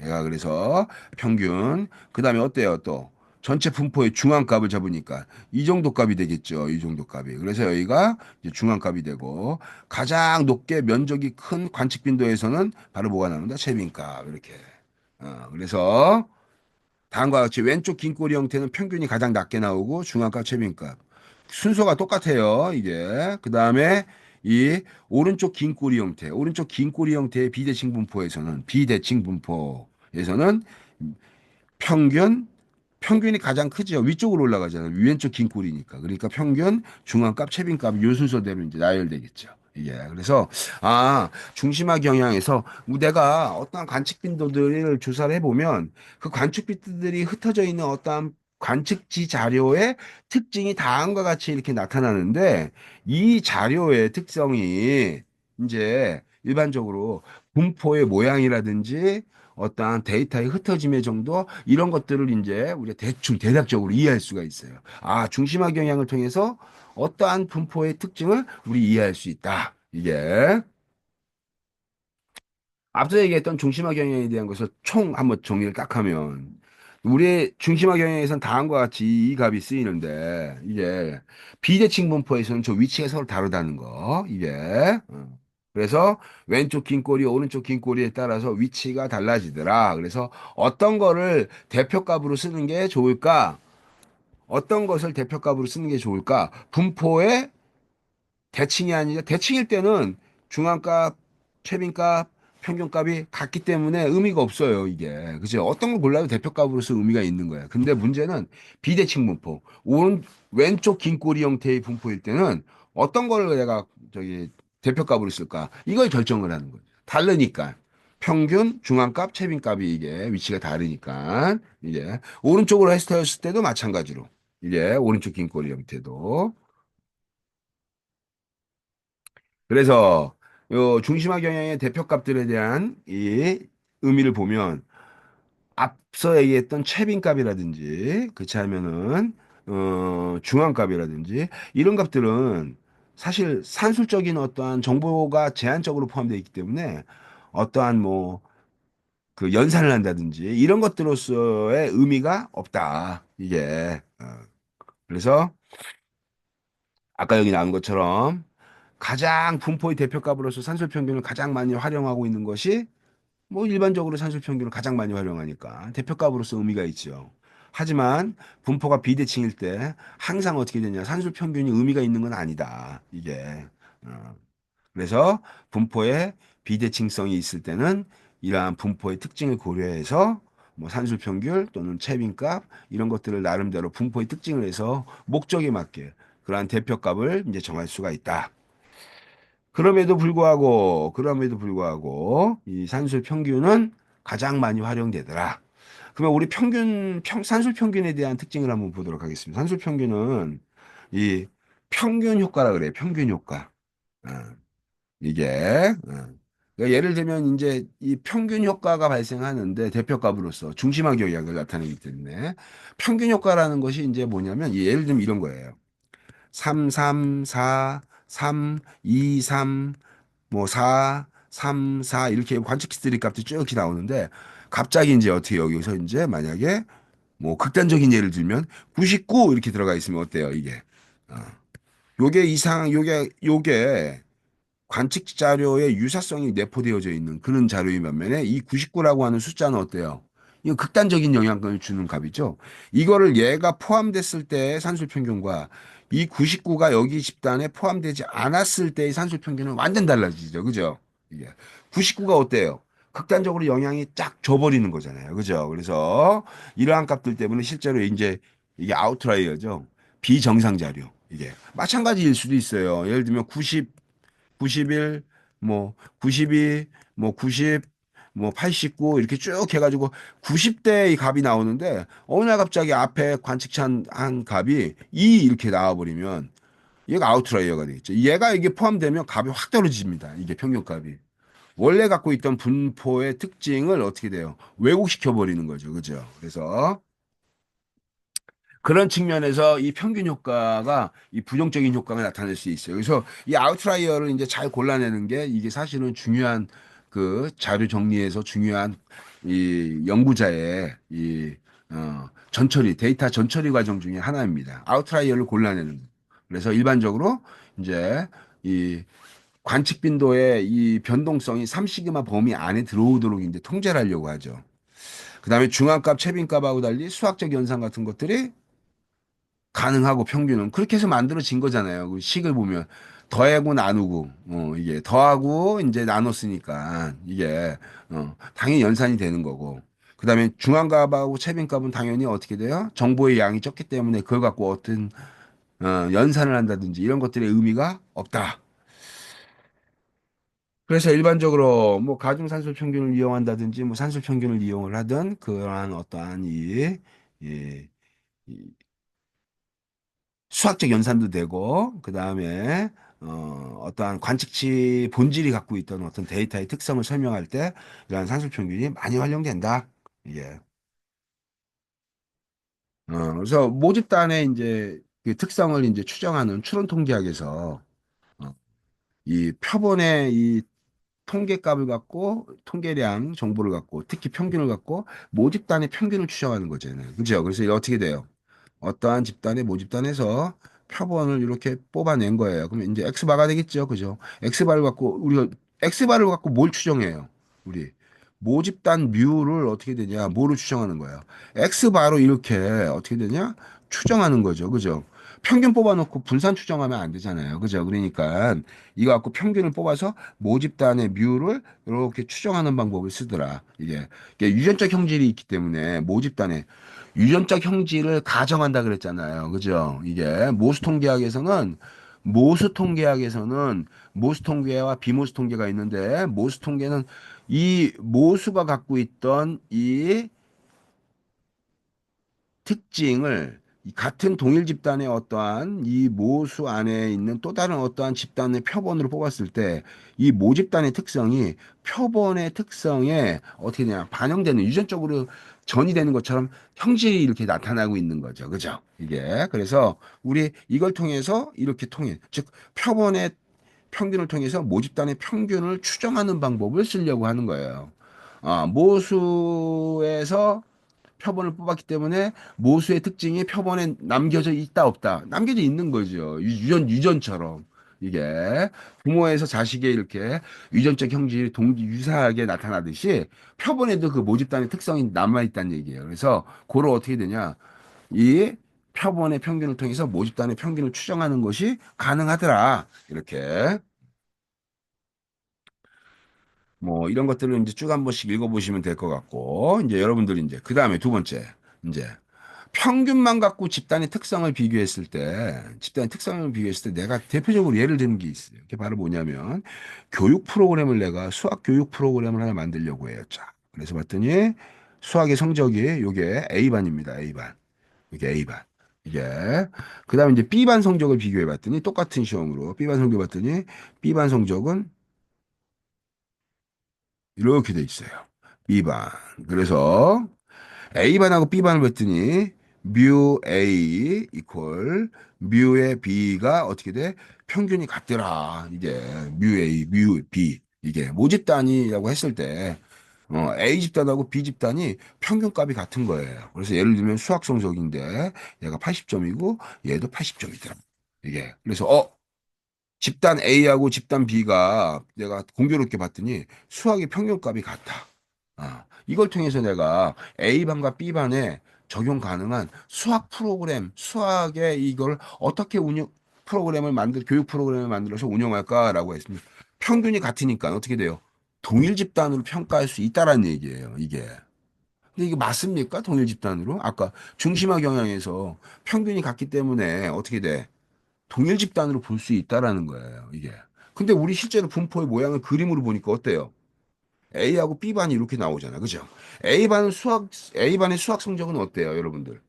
얘가 그래서 평균 그다음에 어때요? 또 전체 분포의 중앙값을 잡으니까 이 정도 값이 되겠죠. 이 정도 값이. 그래서 여기가 이제 중앙값이 되고 가장 높게 면적이 큰 관측 빈도에서는 바로 뭐가 나온다? 최빈값 이렇게. 그래서 다음과 같이 왼쪽 긴 꼬리 형태는 평균이 가장 낮게 나오고 중앙값 최빈값. 순서가 똑같아요. 이게. 그 다음에 이 오른쪽 긴 꼬리 형태의 비대칭 분포에서는 평균, 평균이 가장 크죠. 위쪽으로 올라가잖아요. 왼쪽 긴 꼬리니까. 그러니까 평균, 중앙값, 최빈값 요 순서대로 이제 나열되겠죠. 이게 그래서 중심화 경향에서 내가 어떠한 관측 빈도들을 조사를 해보면 그 관측 빈도들이 흩어져 있는 어떠한 관측지 자료의 특징이 다음과 같이 이렇게 나타나는데 이 자료의 특성이 이제 일반적으로 분포의 모양이라든지 어떠한 데이터의 흩어짐의 정도 이런 것들을 이제 우리가 대충 대략적으로 이해할 수가 있어요. 중심화 경향을 통해서 어떠한 분포의 특징을 우리 이해할 수 있다. 이게 앞서 얘기했던 중심화 경향에 대한 것을 총 한번 정리를 딱 하면 우리의 중심화 경향에서는 다음과 같이 이 값이 쓰이는데 이게 비대칭 분포에서는 저 위치가 서로 다르다는 거 이게 그래서 왼쪽 긴 꼬리 오른쪽 긴 꼬리에 따라서 위치가 달라지더라. 그래서 어떤 거를 대표값으로 쓰는 게 좋을까? 어떤 것을 대표값으로 쓰는 게 좋을까? 분포의 대칭이 아니라 대칭일 때는 중앙값, 최빈값, 평균값이 같기 때문에 의미가 없어요, 이게. 그죠? 어떤 걸 골라도 대표값으로서 의미가 있는 거야. 근데 문제는 비대칭 분포. 왼쪽 긴 꼬리 형태의 분포일 때는 어떤 걸 내가 대표값으로 쓸까? 이걸 결정을 하는 거죠. 다르니까. 평균, 중앙값, 최빈값이 이게 위치가 다르니까. 이게 오른쪽으로 했을 때도 마찬가지로. 이게 오른쪽 긴 꼬리 형태도. 그래서 요 중심화 경향의 대표값들에 대한 이 의미를 보면 앞서 얘기했던 최빈값이라든지 그치 하면은 중앙값이라든지 이런 값들은 사실 산술적인 어떠한 정보가 제한적으로 포함되어 있기 때문에 어떠한 뭐 그 연산을 한다든지 이런 것들로서의 의미가 없다. 이게 그래서 아까 여기 나온 것처럼 가장 분포의 대표값으로서 산술 평균을 가장 많이 활용하고 있는 것이 뭐 일반적으로 산술 평균을 가장 많이 활용하니까 대표값으로서 의미가 있죠. 하지만 분포가 비대칭일 때 항상 어떻게 되냐 산술 평균이 의미가 있는 건 아니다. 이게 어. 그래서 분포에 비대칭성이 있을 때는 이러한 분포의 특징을 고려해서 뭐 산술 평균 또는 최빈값 이런 것들을 나름대로 분포의 특징을 해서 목적에 맞게 그러한 대표값을 이제 정할 수가 있다. 그럼에도 불구하고 이 산술 평균은 가장 많이 활용되더라. 그러면 우리 산술 평균에 대한 특징을 한번 보도록 하겠습니다. 산술 평균은 이 평균 효과라 그래요. 평균 효과. 어, 이게 그러니까 예를 들면 이제 이 평균 효과가 발생하는데 대표값으로서 중심화 경향을 나타내기 때문에 평균 효과라는 것이 이제 뭐냐면 예를 들면 이런 거예요. 3, 3, 4, 3, 2, 3, 뭐 4, 3, 4 이렇게 관측 히스토리 값이 쭉 이렇게 나오는데 갑자기 이제 어떻게 여기서 이제 만약에 뭐 극단적인 예를 들면 99 이렇게 들어가 있으면 어때요, 이게? 어. 요게 관측 자료의 유사성이 내포되어져 있는 그런 자료인 반면에 이 99라고 하는 숫자는 어때요? 이거 극단적인 영향을 주는 값이죠. 이거를 얘가 포함됐을 때의 산술 평균과 이 99가 여기 집단에 포함되지 않았을 때의 산술 평균은 완전 달라지죠. 그죠? 이게 99가 어때요? 극단적으로 영향이 쫙 줘버리는 거잖아요. 그죠? 그래서 이러한 값들 때문에 실제로 이제 이게 아웃라이어죠. 비정상 자료. 이게 마찬가지일 수도 있어요. 예를 들면 91, 뭐 92, 뭐 90, 뭐 89 이렇게 쭉 해가지고 90대의 값이 나오는데 어느 날 갑자기 앞에 관측한 한 값이 2 이렇게 나와버리면 얘가 아웃라이어가 되겠죠. 얘가 이게 포함되면 값이 확 떨어집니다. 이게 평균값이. 원래 갖고 있던 분포의 특징을 어떻게 돼요? 왜곡시켜 버리는 거죠. 그죠? 그래서 그런 측면에서 이 평균 효과가 이 부정적인 효과가 나타낼 수 있어요. 그래서 이 아웃라이어를 이제 잘 골라내는 게 이게 사실은 중요한 그 자료 정리에서 중요한 이 연구자의 이 전처리 데이터 전처리 과정 중에 하나입니다. 아웃라이어를 골라내는 거. 그래서 일반적으로 이제 이 관측 빈도의 이 변동성이 3시그마 범위 안에 들어오도록 이제 통제를 하려고 하죠. 그다음에 중앙값, 최빈값하고 달리 수학적 연산 같은 것들이 가능하고 평균은 그렇게 해서 만들어진 거잖아요. 그 식을 보면 더하고 나누고 이게 더하고 이제 나눴으니까 이게 당연히 연산이 되는 거고 그다음에 중앙값하고 최빈값은 당연히 어떻게 돼요? 정보의 양이 적기 때문에 그걸 갖고 어떤 연산을 한다든지 이런 것들의 의미가 없다. 그래서 일반적으로 뭐 가중산술 평균을 이용한다든지 뭐 산술 평균을 이용을 하든 그러한 어떠한 이, 이 수학적 연산도 되고 그다음에 어떠한 관측치 본질이 갖고 있던 어떤 데이터의 특성을 설명할 때 이러한 산술 평균이 많이 활용된다. 이게 그래서 모집단의 이제 그 특성을 이제 추정하는 추론 통계학에서 어, 이 표본의 이 통계값을 갖고 통계량 정보를 갖고 특히 평균을 갖고 모집단의 평균을 추정하는 거잖아요. 그죠? 그래서 이게 어떻게 돼요? 어떠한 집단의 모집단에서 표본을 이렇게 뽑아낸 거예요. 그러면 이제 X바가 되겠죠. 그죠? X바를 갖고 우리가 X바를 갖고 뭘 추정해요? 우리 모집단 뮤를 어떻게 되냐? 뭐로 추정하는 거예요? X바로 이렇게 어떻게 되냐? 추정하는 거죠. 그죠? 평균 뽑아놓고 분산 추정하면 안 되잖아요. 그죠? 그러니까 이거 갖고 평균을 뽑아서 모집단의 뮤를 이렇게 추정하는 방법을 쓰더라. 이게 유전적 형질이 있기 때문에 모집단의 유전적 형질을 가정한다 그랬잖아요. 그죠? 이게 모수 통계와 비모수 통계가 있는데 모수 통계는 이 모수가 갖고 있던 이 특징을 이 같은 동일 집단의 어떠한 이 모수 안에 있는 또 다른 어떠한 집단의 표본으로 뽑았을 때 이 모집단의 특성이 표본의 특성에 어떻게 되냐 반영되는 유전적으로 전이되는 것처럼 형질이 이렇게 나타나고 있는 거죠. 그죠? 이게 그래서 우리 이걸 통해서 이렇게 통해 즉 표본의 평균을 통해서 모집단의 평균을 추정하는 방법을 쓰려고 하는 거예요. 모수에서 표본을 뽑았기 때문에 모수의 특징이 표본에 남겨져 있다 없다 남겨져 있는 거죠. 유전처럼 이게 부모에서 자식에 이렇게 유전적 형질이 유사하게 나타나듯이 표본에도 그 모집단의 특성이 남아 있다는 얘기예요. 그래서 그걸 어떻게 되냐 이 표본의 평균을 통해서 모집단의 평균을 추정하는 것이 가능하더라. 이렇게 뭐 이런 것들을 이제 쭉 한 번씩 읽어보시면 될 것 같고 이제 여러분들이 이제 그 다음에 두 번째 이제 평균만 갖고 집단의 특성을 비교했을 때, 집단의 특성을 비교했을 때 내가 대표적으로 예를 드는 게 있어요. 그게 바로 뭐냐면 교육 프로그램을 내가 수학 교육 프로그램을 하나 만들려고 해요. 자, 그래서 봤더니 수학의 성적이 요게 A반입니다. A반. 이게 A반. 이게 그다음에 이제 B반 성적을 비교해 봤더니 똑같은 시험으로 B반 성적 봤더니 B반 성적은 이렇게 돼 있어요. B반. 그래서 A반하고 B반을 봤더니 뮤 A 이퀄 뮤의 B가 어떻게 돼? 평균이 같더라. 이게 뮤 A, 뮤 B 이게 모집단이라고 했을 때 A 집단하고 B 집단이 평균값이 같은 거예요. 그래서 예를 들면 수학 성적인데 얘가 80점이고 얘도 80점이더라. 이게. 그래서 집단 A하고 집단 B가 내가 공교롭게 봤더니 수학의 평균값이 같아. 이걸 통해서 내가 A반과 B반에 적용 가능한 수학 프로그램, 수학의 이걸 어떻게 프로그램을 교육 프로그램을 만들어서 운영할까라고 했습니다. 평균이 같으니까 어떻게 돼요? 동일 집단으로 평가할 수 있다라는 얘기예요, 이게. 근데 이게 맞습니까? 동일 집단으로? 아까 중심화 경향에서 평균이 같기 때문에 어떻게 돼? 동일 집단으로 볼 수 있다라는 거예요, 이게. 근데 우리 실제로 분포의 모양을 그림으로 보니까 어때요? A하고 B반이 이렇게 나오잖아. 그죠? A반의 수학 성적은 어때요, 여러분들?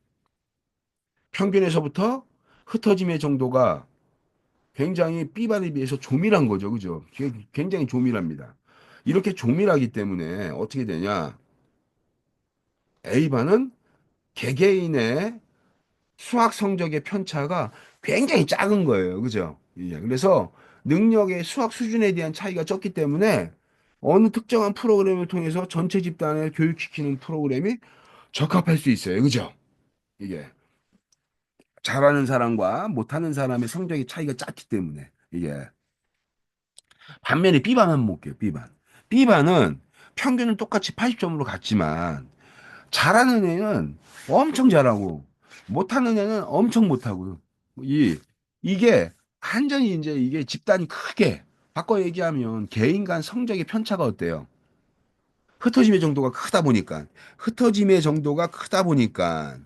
평균에서부터 흩어짐의 정도가 굉장히 B반에 비해서 조밀한 거죠. 그죠? 굉장히 조밀합니다. 이렇게 조밀하기 때문에 어떻게 되냐? A반은 개개인의 수학 성적의 편차가 굉장히 작은 거예요. 그죠? 예. 그래서 능력의 수학 수준에 대한 차이가 적기 때문에 어느 특정한 프로그램을 통해서 전체 집단을 교육시키는 프로그램이 적합할 수 있어요. 그죠? 이게 잘하는 사람과 못하는 사람의 성적의 차이가 작기 때문에 이게 반면에 B반 한번 볼게요. B반. B반은 평균은 똑같이 80점으로 갔지만 잘하는 애는 엄청 잘하고 못하는 애는 엄청 못하고 이게 완전히 이제 이게 집단이 크게 바꿔 얘기하면 개인 간 성적의 편차가 어때요? 흩어짐의 정도가 크다 보니까 흩어짐의 정도가 크다 보니까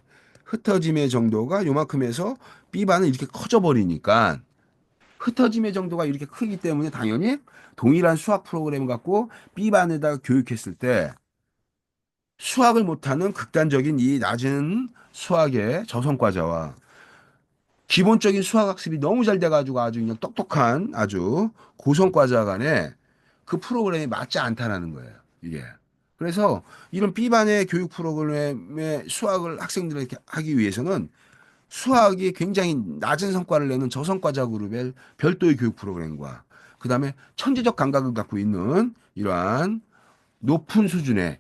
흩어짐의 정도가 요만큼에서 B반은 이렇게 커져 버리니까 흩어짐의 정도가 이렇게 크기 때문에 당연히 동일한 수학 프로그램 갖고 B반에다가 교육했을 때 수학을 못하는 극단적인 이 낮은 수학의 저성과자와 기본적인 수학 학습이 너무 잘 돼가지고 아주 그냥 똑똑한 아주 고성과자 간에 그 프로그램이 맞지 않다라는 거예요. 이게. 그래서 이런 B반의 교육 프로그램의 수학을 학생들에게 하기 위해서는 수학이 굉장히 낮은 성과를 내는 저성과자 그룹의 별도의 교육 프로그램과 그다음에 천재적 감각을 갖고 있는 이러한 높은 수준의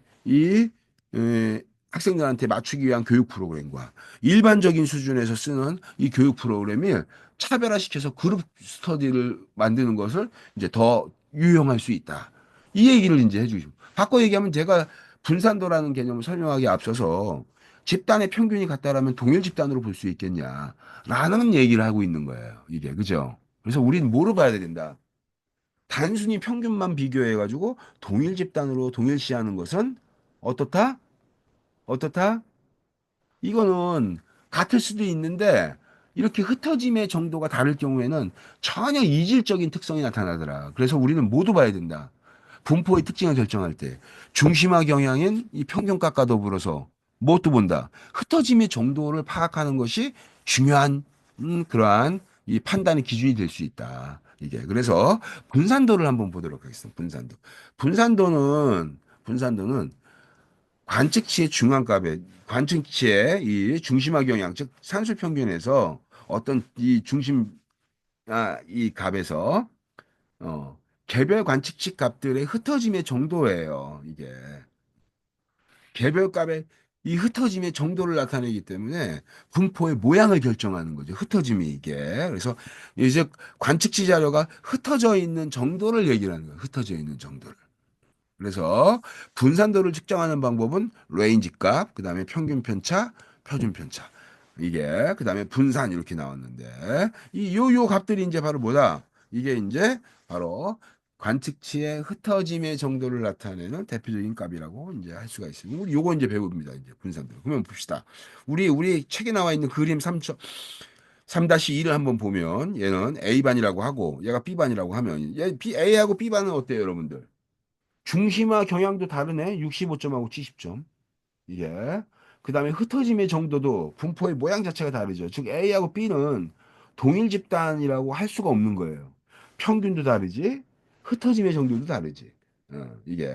학생들한테 맞추기 위한 교육 프로그램과 일반적인 수준에서 쓰는 이 교육 프로그램이 차별화시켜서 그룹 스터디를 만드는 것을 이제 더 유용할 수 있다. 이 얘기를 이제 해주시고. 바꿔 얘기하면 제가 분산도라는 개념을 설명하기 앞서서 집단의 평균이 같다라면 동일 집단으로 볼 수 있겠냐라는 얘기를 하고 있는 거예요. 이게. 그죠? 그래서 우리는 뭐로 봐야 된다? 단순히 평균만 비교해가지고 동일 집단으로 동일시하는 것은 어떻다? 어떻다? 이거는 같을 수도 있는데 이렇게 흩어짐의 정도가 다를 경우에는 전혀 이질적인 특성이 나타나더라. 그래서 우리는 모두 봐야 된다. 분포의 특징을 결정할 때 중심화 경향인 이 평균값과 더불어서 무엇도 본다. 흩어짐의 정도를 파악하는 것이 중요한 그러한 이 판단의 기준이 될 수 있다. 이게 그래서 분산도를 한번 보도록 하겠습니다. 분산도는 관측치의 중앙값에 관측치의 이 중심화 경향 즉 산술 평균에서 어떤 이 이 값에서 개별 관측치 값들의 흩어짐의 정도예요. 이게 개별 값의 이 흩어짐의 정도를 나타내기 때문에 분포의 모양을 결정하는 거죠. 흩어짐이 이게. 그래서 이제 관측치 자료가 흩어져 있는 정도를 얘기를 하는 거예요. 흩어져 있는 정도를. 그래서 분산도를 측정하는 방법은 레인지 값, 그다음에 평균 편차, 표준 편차. 이게 그다음에 분산 이렇게 나왔는데 이 요 값들이 이제 바로 뭐다? 이게 이제 바로 관측치의 ht짐의 정도를 나타내는 대표적인 값이라고 이제 할 수가 있습니다. 우리 요거 이제 배웁니다. 이제 분산도. 그러면 봅시다. 우리 책에 나와 있는 그림 3-2를 한번 보면 얘는 A반이라고 하고 얘가 B반이라고 하면 A하고 B반은 어때요, 여러분들? 중심화 경향도 다르네. 65점하고 70점. 이게. 그 다음에 흩어짐의 정도도 분포의 모양 자체가 다르죠. 즉 A하고 B는 동일 집단이라고 할 수가 없는 거예요. 평균도 다르지, 흩어짐의 정도도 다르지. 이게.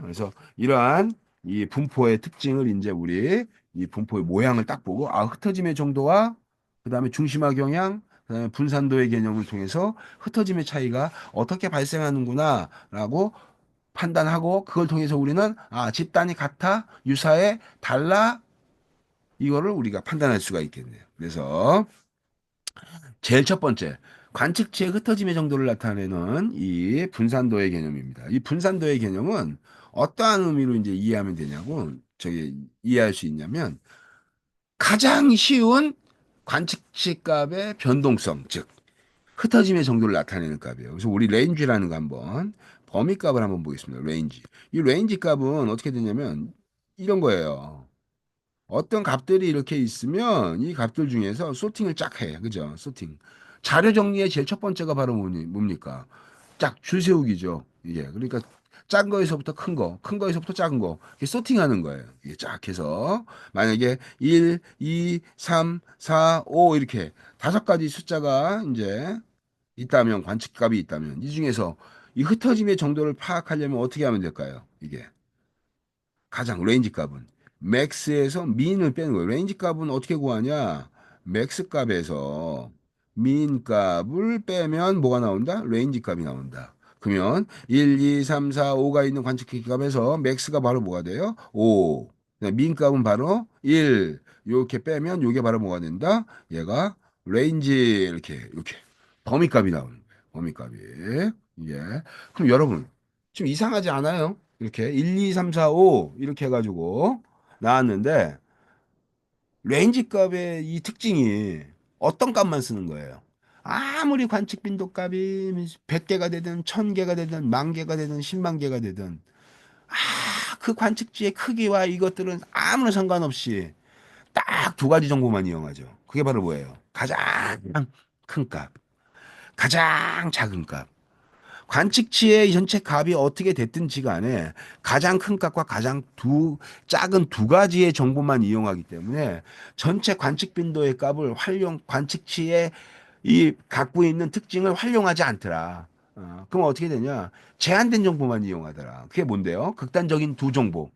그래서 이러한 이 분포의 특징을 이제 우리 이 분포의 모양을 딱 보고 흩어짐의 정도와 그 다음에 중심화 경향, 그 다음에 분산도의 개념을 통해서 흩어짐의 차이가 어떻게 발생하는구나라고 판단하고 그걸 통해서 우리는 집단이 같아, 유사해, 달라 이거를 우리가 판단할 수가 있겠네요. 그래서 제일 첫 번째, 관측치의 흩어짐의 정도를 나타내는 이 분산도의 개념입니다. 이 분산도의 개념은 어떠한 의미로 이제 이해하면 되냐고 저기 이해할 수 있냐면 가장 쉬운 관측치 값의 변동성, 즉 흩어짐의 정도를 나타내는 값이에요. 그래서 우리 레인지라는 거 한번 범위 값을 한번 보겠습니다. 레인지. 이 레인지 값은 어떻게 되냐면 이런 거예요. 어떤 값들이 이렇게 있으면 이 값들 중에서 소팅을 쫙 해. 그죠? 소팅. 자료 정리의 제일 첫 번째가 바로 뭡니까? 쫙 줄 세우기죠. 이게. 그러니까 작은 거에서부터 큰 거, 큰 거에서부터 작은 거. 이렇게 소팅하는 거예요. 이게 쫙 해서 만약에 1, 2, 3, 4, 5 이렇게 다섯 가지 숫자가 이제 있다면 관측값이 있다면 이 중에서 이 흩어짐의 정도를 파악하려면 어떻게 하면 될까요? 이게. 가장 레인지 값은 맥스에서 민을 빼는 거예요. 레인지 값은 어떻게 구하냐? 맥스 값에서 민 값을 빼면 뭐가 나온다? 레인지 값이 나온다. 그러면 1, 2, 3, 4, 5가 있는 관측기 값에서 맥스가 바로 뭐가 돼요? 5. 민 값은 바로 1. 이렇게 빼면 이게 바로 뭐가 된다? 얘가 레인지 이렇게 범위 값이 나오는 거예요. 범위 값이. 예. 그럼 여러분 좀 이상하지 않아요? 이렇게 1, 2, 3, 4, 5 이렇게 해가지고 나왔는데 레인지 값의 이 특징이 어떤 값만 쓰는 거예요. 아무리 관측 빈도 값이 100개가 되든 1000개가 되든 10,000개가 되든 10만 개가 되든 그 관측지의 크기와 이것들은 아무런 상관없이 딱 두 가지 정보만 이용하죠. 그게 바로 뭐예요? 가장 큰 값, 가장 작은 값. 관측치의 전체 값이 어떻게 됐든지 간에 가장 큰 값과 가장 작은 두 가지의 정보만 이용하기 때문에 전체 관측 빈도의 값을 관측치의 이 갖고 있는 특징을 활용하지 않더라. 그럼 어떻게 되냐? 제한된 정보만 이용하더라. 그게 뭔데요? 극단적인 두 정보.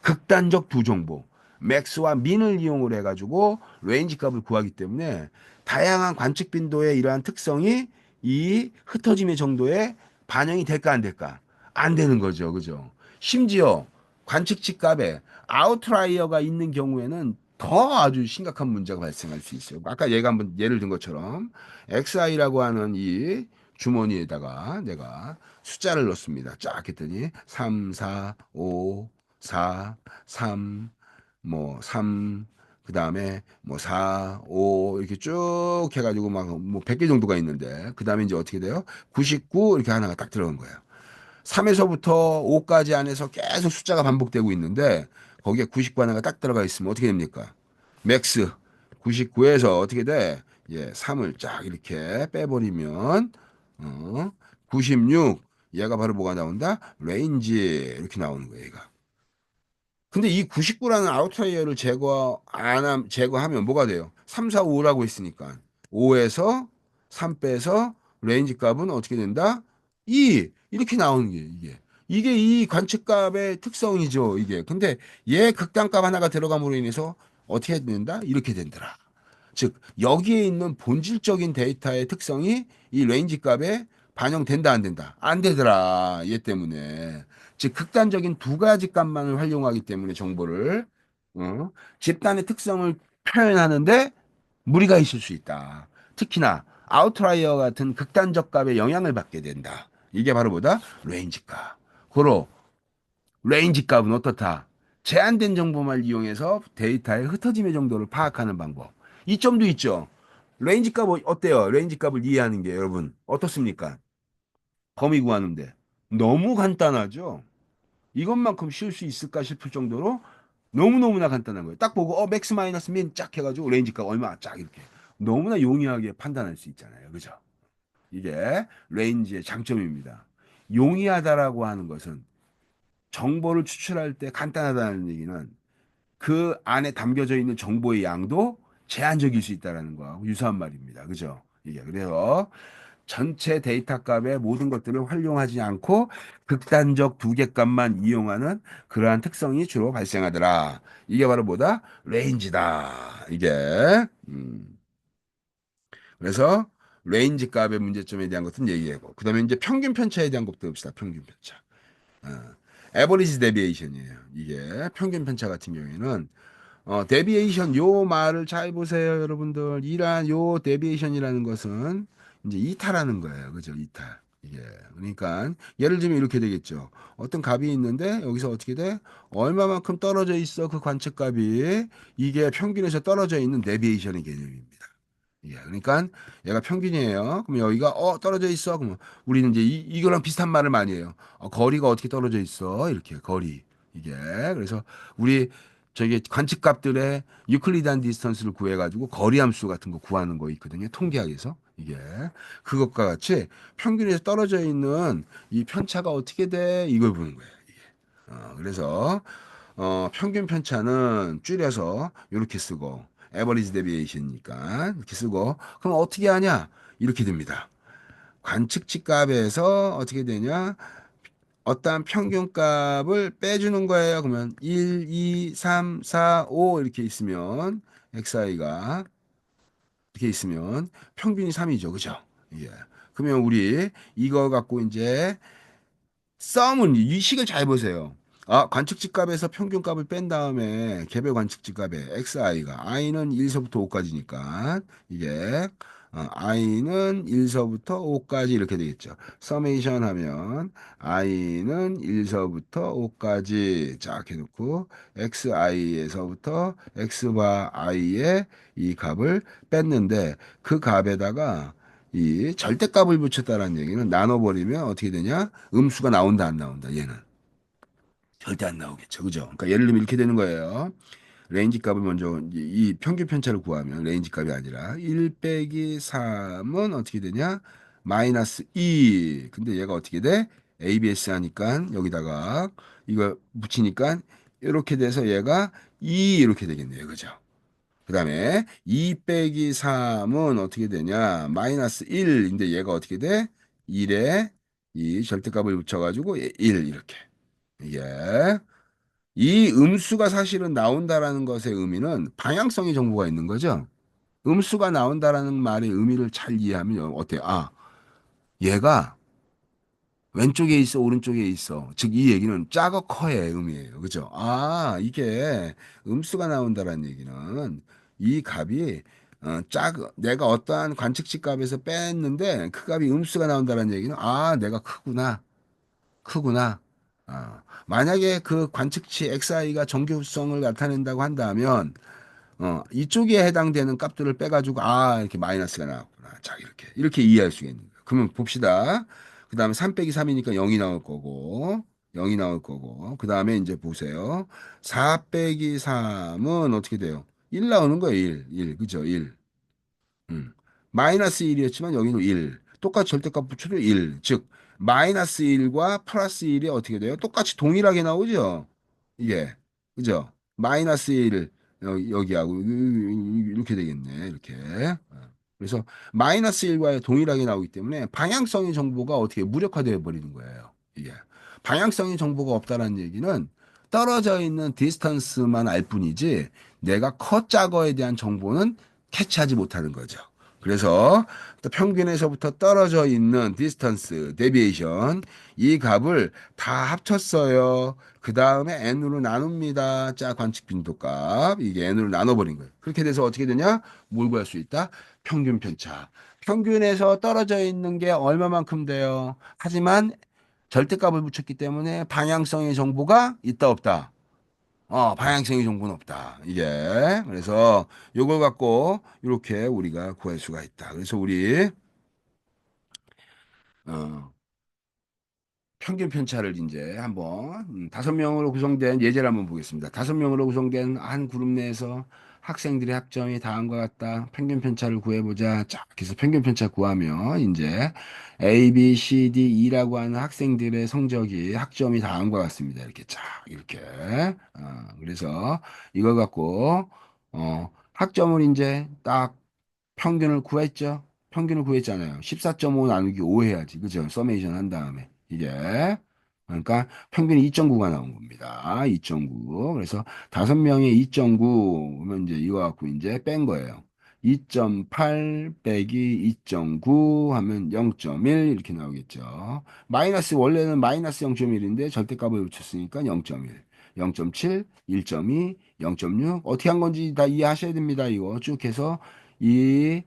극단적 두 정보. 맥스와 민을 이용을 해가지고 레인지 값을 구하기 때문에 다양한 관측 빈도의 이러한 특성이 이 흩어짐의 정도에 반영이 될까 안 될까? 안 되는 거죠. 그죠? 심지어 관측치 값에 아웃라이어가 있는 경우에는 더 아주 심각한 문제가 발생할 수 있어요. 아까 얘가 한번 예를 든 것처럼 XI라고 하는 이 주머니에다가 내가 숫자를 넣습니다. 쫙 했더니 3, 4, 5, 4, 3, 뭐 3, 그다음에 뭐 4, 5 이렇게 쭉 해가지고 막 뭐 100개 정도가 있는데 그다음에 이제 어떻게 돼요? 99 이렇게 하나가 딱 들어간 거예요. 3에서부터 5까지 안에서 계속 숫자가 반복되고 있는데 거기에 99 하나가 딱 들어가 있으면 어떻게 됩니까? 맥스 99에서 어떻게 돼? 예, 3을 쫙 이렇게 빼버리면 96 얘가 바로 뭐가 나온다? 레인지 이렇게 나오는 거예요, 얘가. 근데 이 99라는 아웃라이어를 제거하면 뭐가 돼요? 3, 4, 5라고 했으니까 5에서 3 빼서 레인지 값은 어떻게 된다? 2 이렇게 나오는 게 이게 이 관측값의 특성이죠, 이게. 근데 얘 극단값 하나가 들어감으로 인해서 어떻게 된다? 이렇게 된더라. 즉 여기에 있는 본질적인 데이터의 특성이 이 레인지 값에 반영된다 안 된다 안 되더라 얘 때문에 즉 극단적인 두 가지 값만을 활용하기 때문에 정보를 집단의 특성을 표현하는데 무리가 있을 수 있다. 특히나 아웃라이어 같은 극단적 값에 영향을 받게 된다. 이게 바로 뭐다? 레인지 값. 고로 레인지 값은 어떻다? 제한된 정보만 이용해서 데이터의 흩어짐의 정도를 파악하는 방법. 이점도 있죠. 레인지 값 어때요? 레인지 값을 이해하는 게 여러분 어떻습니까? 범위 구하는데 너무 간단하죠. 이것만큼 쉬울 수 있을까 싶을 정도로 너무너무나 간단한 거예요. 딱 보고 맥스 마이너스 민 쫙 해가지고 레인지 값 얼마 쫙 이렇게 너무나 용이하게 판단할 수 있잖아요. 그죠? 이게 레인지의 장점입니다. 용이하다라고 하는 것은 정보를 추출할 때 간단하다는 얘기는 그 안에 담겨져 있는 정보의 양도 제한적일 수 있다라는 거하고 유사한 말입니다. 그죠? 이게 그래서 전체 데이터 값의 모든 것들을 활용하지 않고 극단적 두 개 값만 이용하는 그러한 특성이 주로 발생하더라. 이게 바로 뭐다? 레인지다. 이게 그래서 레인지 값의 문제점에 대한 것은 얘기하고 그다음에 이제 평균 편차에 대한 것도 봅시다. 평균 편차. 어, 에버리지 데비에이션이에요. 이게 평균 편차 같은 경우에는 데비에이션 요 말을 잘 보세요, 여러분들. 이란 요 데비에이션이라는 것은 이제 이타라는 거예요. 그죠? 이타. 이게 그러니까 예를 들면 이렇게 되겠죠. 어떤 값이 있는데 여기서 어떻게 돼? 얼마만큼 떨어져 있어 그 관측값이 이게 평균에서 떨어져 있는 데비에이션의 개념입니다. 예, 그러니까 얘가 평균이에요. 그럼 여기가 떨어져 있어. 그럼 우리는 이제 이거랑 비슷한 말을 많이 해요. 거리가 어떻게 떨어져 있어? 이렇게 거리 이게 그래서 우리 저기 관측값들의 유클리드한 디스턴스를 구해가지고 거리 함수 같은 거 구하는 거 있거든요. 통계학에서 이게 그것과 같이 평균에서 떨어져 있는 이 편차가 어떻게 돼? 이걸 보는 거예요. 그래서 평균 편차는 줄여서 이렇게 쓰고 에버리지 데비에이션이니까 이렇게 쓰고 그럼 어떻게 하냐? 이렇게 됩니다. 관측치 값에서 어떻게 되냐? 어떠한 평균값을 빼주는 거예요. 그러면 1, 2, 3, 4, 5 이렇게 있으면 XI가 이렇게 있으면 평균이 3이죠. 그죠? 예. 그러면 우리 이거 갖고 이제 썸은 이 식을 잘 보세요. 관측지 값에서 평균값을 뺀 다음에 개별 관측지 값에 xi가 i는 1서부터 5까지니까 이게 i는 1서부터 5까지 이렇게 되겠죠. 서메이션 하면 i는 1서부터 5까지 쫙 해놓고 xi에서부터 x바 i의 이 값을 뺐는데 그 값에다가 이 절대값을 붙였다는 얘기는 나눠버리면 어떻게 되냐? 음수가 나온다, 안 나온다, 얘는. 절대 안 나오겠죠. 그죠? 그러니까 예를 들면 이렇게 되는 거예요. 레인지 값을 먼저, 이 평균 편차를 구하면 레인지 값이 아니라 1 빼기 3은 어떻게 되냐? 마이너스 2. 근데 얘가 어떻게 돼? ABS 하니까 여기다가 이거 붙이니까 이렇게 돼서 얘가 2 이렇게 되겠네요. 그죠? 그 다음에 2 빼기 3은 어떻게 되냐? 마이너스 1인데 얘가 어떻게 돼? 1에 이 절대값을 붙여가지고 1 이렇게. 예. 이 음수가 사실은 나온다라는 것의 의미는 방향성의 정보가 있는 거죠. 음수가 나온다라는 말의 의미를 잘 이해하면 어때요? 얘가 왼쪽에 있어, 오른쪽에 있어. 즉, 이 얘기는 작아 커의 의미예요. 그죠? 이게 음수가 나온다라는 얘기는 이 값이 내가 어떠한 관측치 값에서 뺐는데 그 값이 음수가 나온다라는 얘기는 내가 크구나. 크구나. 만약에 그 관측치 XI가 정교성을 나타낸다고 한다면 이쪽에 해당되는 값들을 빼가지고, 이렇게 마이너스가 나왔구나. 자, 이렇게 이해할 수가 있는 거예요. 그러면 봅시다. 그 다음에 3 빼기 3이니까 0이 나올 거고, 0이 나올 거고, 그 다음에 이제 보세요. 4 빼기 3은 어떻게 돼요? 1 나오는 거예요, 1. 그죠? 1. 음. 마이너스 1이었지만 여기는 1. 똑같이 절대값 붙여도 1. 즉, 마이너스 1과 플러스 1이 어떻게 돼요? 똑같이 동일하게 나오죠? 이게. 그죠? 마이너스 1 여기하고 이렇게 되겠네. 이렇게. 그래서 마이너스 1과 동일하게 나오기 때문에 방향성의 정보가 어떻게 무력화되어 버리는 거예요. 이게. 방향성의 정보가 없다는 얘기는 떨어져 있는 디스턴스만 알 뿐이지 내가 커 작어에 대한 정보는 캐치하지 못하는 거죠. 그래서 또 평균에서부터 떨어져 있는 디스턴스, 데비에이션 이 값을 다 합쳤어요. 그 다음에 n으로 나눕니다. 자, 관측 빈도값 이게 n으로 나눠버린 거예요. 그렇게 돼서 어떻게 되냐? 뭘 구할 수 있다? 평균 편차. 평균에서 떨어져 있는 게 얼마만큼 돼요? 하지만 절대값을 붙였기 때문에 방향성의 정보가 있다 없다. 방향성의 정보는 없다. 이게 그래서 요걸 갖고 이렇게 우리가 구할 수가 있다. 그래서 우리 어, 평균 편차를 이제 한번 5명으로 구성된 예제를 한번 보겠습니다. 5명으로 구성된 한 그룹 내에서 학생들의 합점이 다음과 같다. 평균 편차를 구해보자. 자, 그래서 평균 편차 구하면 이제 A, B, C, D, E라고 하는 학생들의 성적이 학점이 다음과 같습니다. 이렇게 쫙 이렇게. 그래서 이걸 갖고 학점을 이제 딱 평균을 구했죠. 평균을 구했잖아요. 14.5 나누기 5 해야지. 그죠? 서메이션 한 다음에. 이게. 그러니까 평균이 2.9가 나온 겁니다. 2.9. 그래서 5명의 2.9면 이제 이거 갖고 이제 뺀 거예요. 2.8 빼기 2.9 하면 0.1 이렇게 나오겠죠. 마이너스 원래는 마이너스 0.1인데 절대값을 붙였으니까 0.1, 0.7, 1.2, 0.6 어떻게 한 건지 다 이해하셔야 됩니다. 이거 쭉 해서 이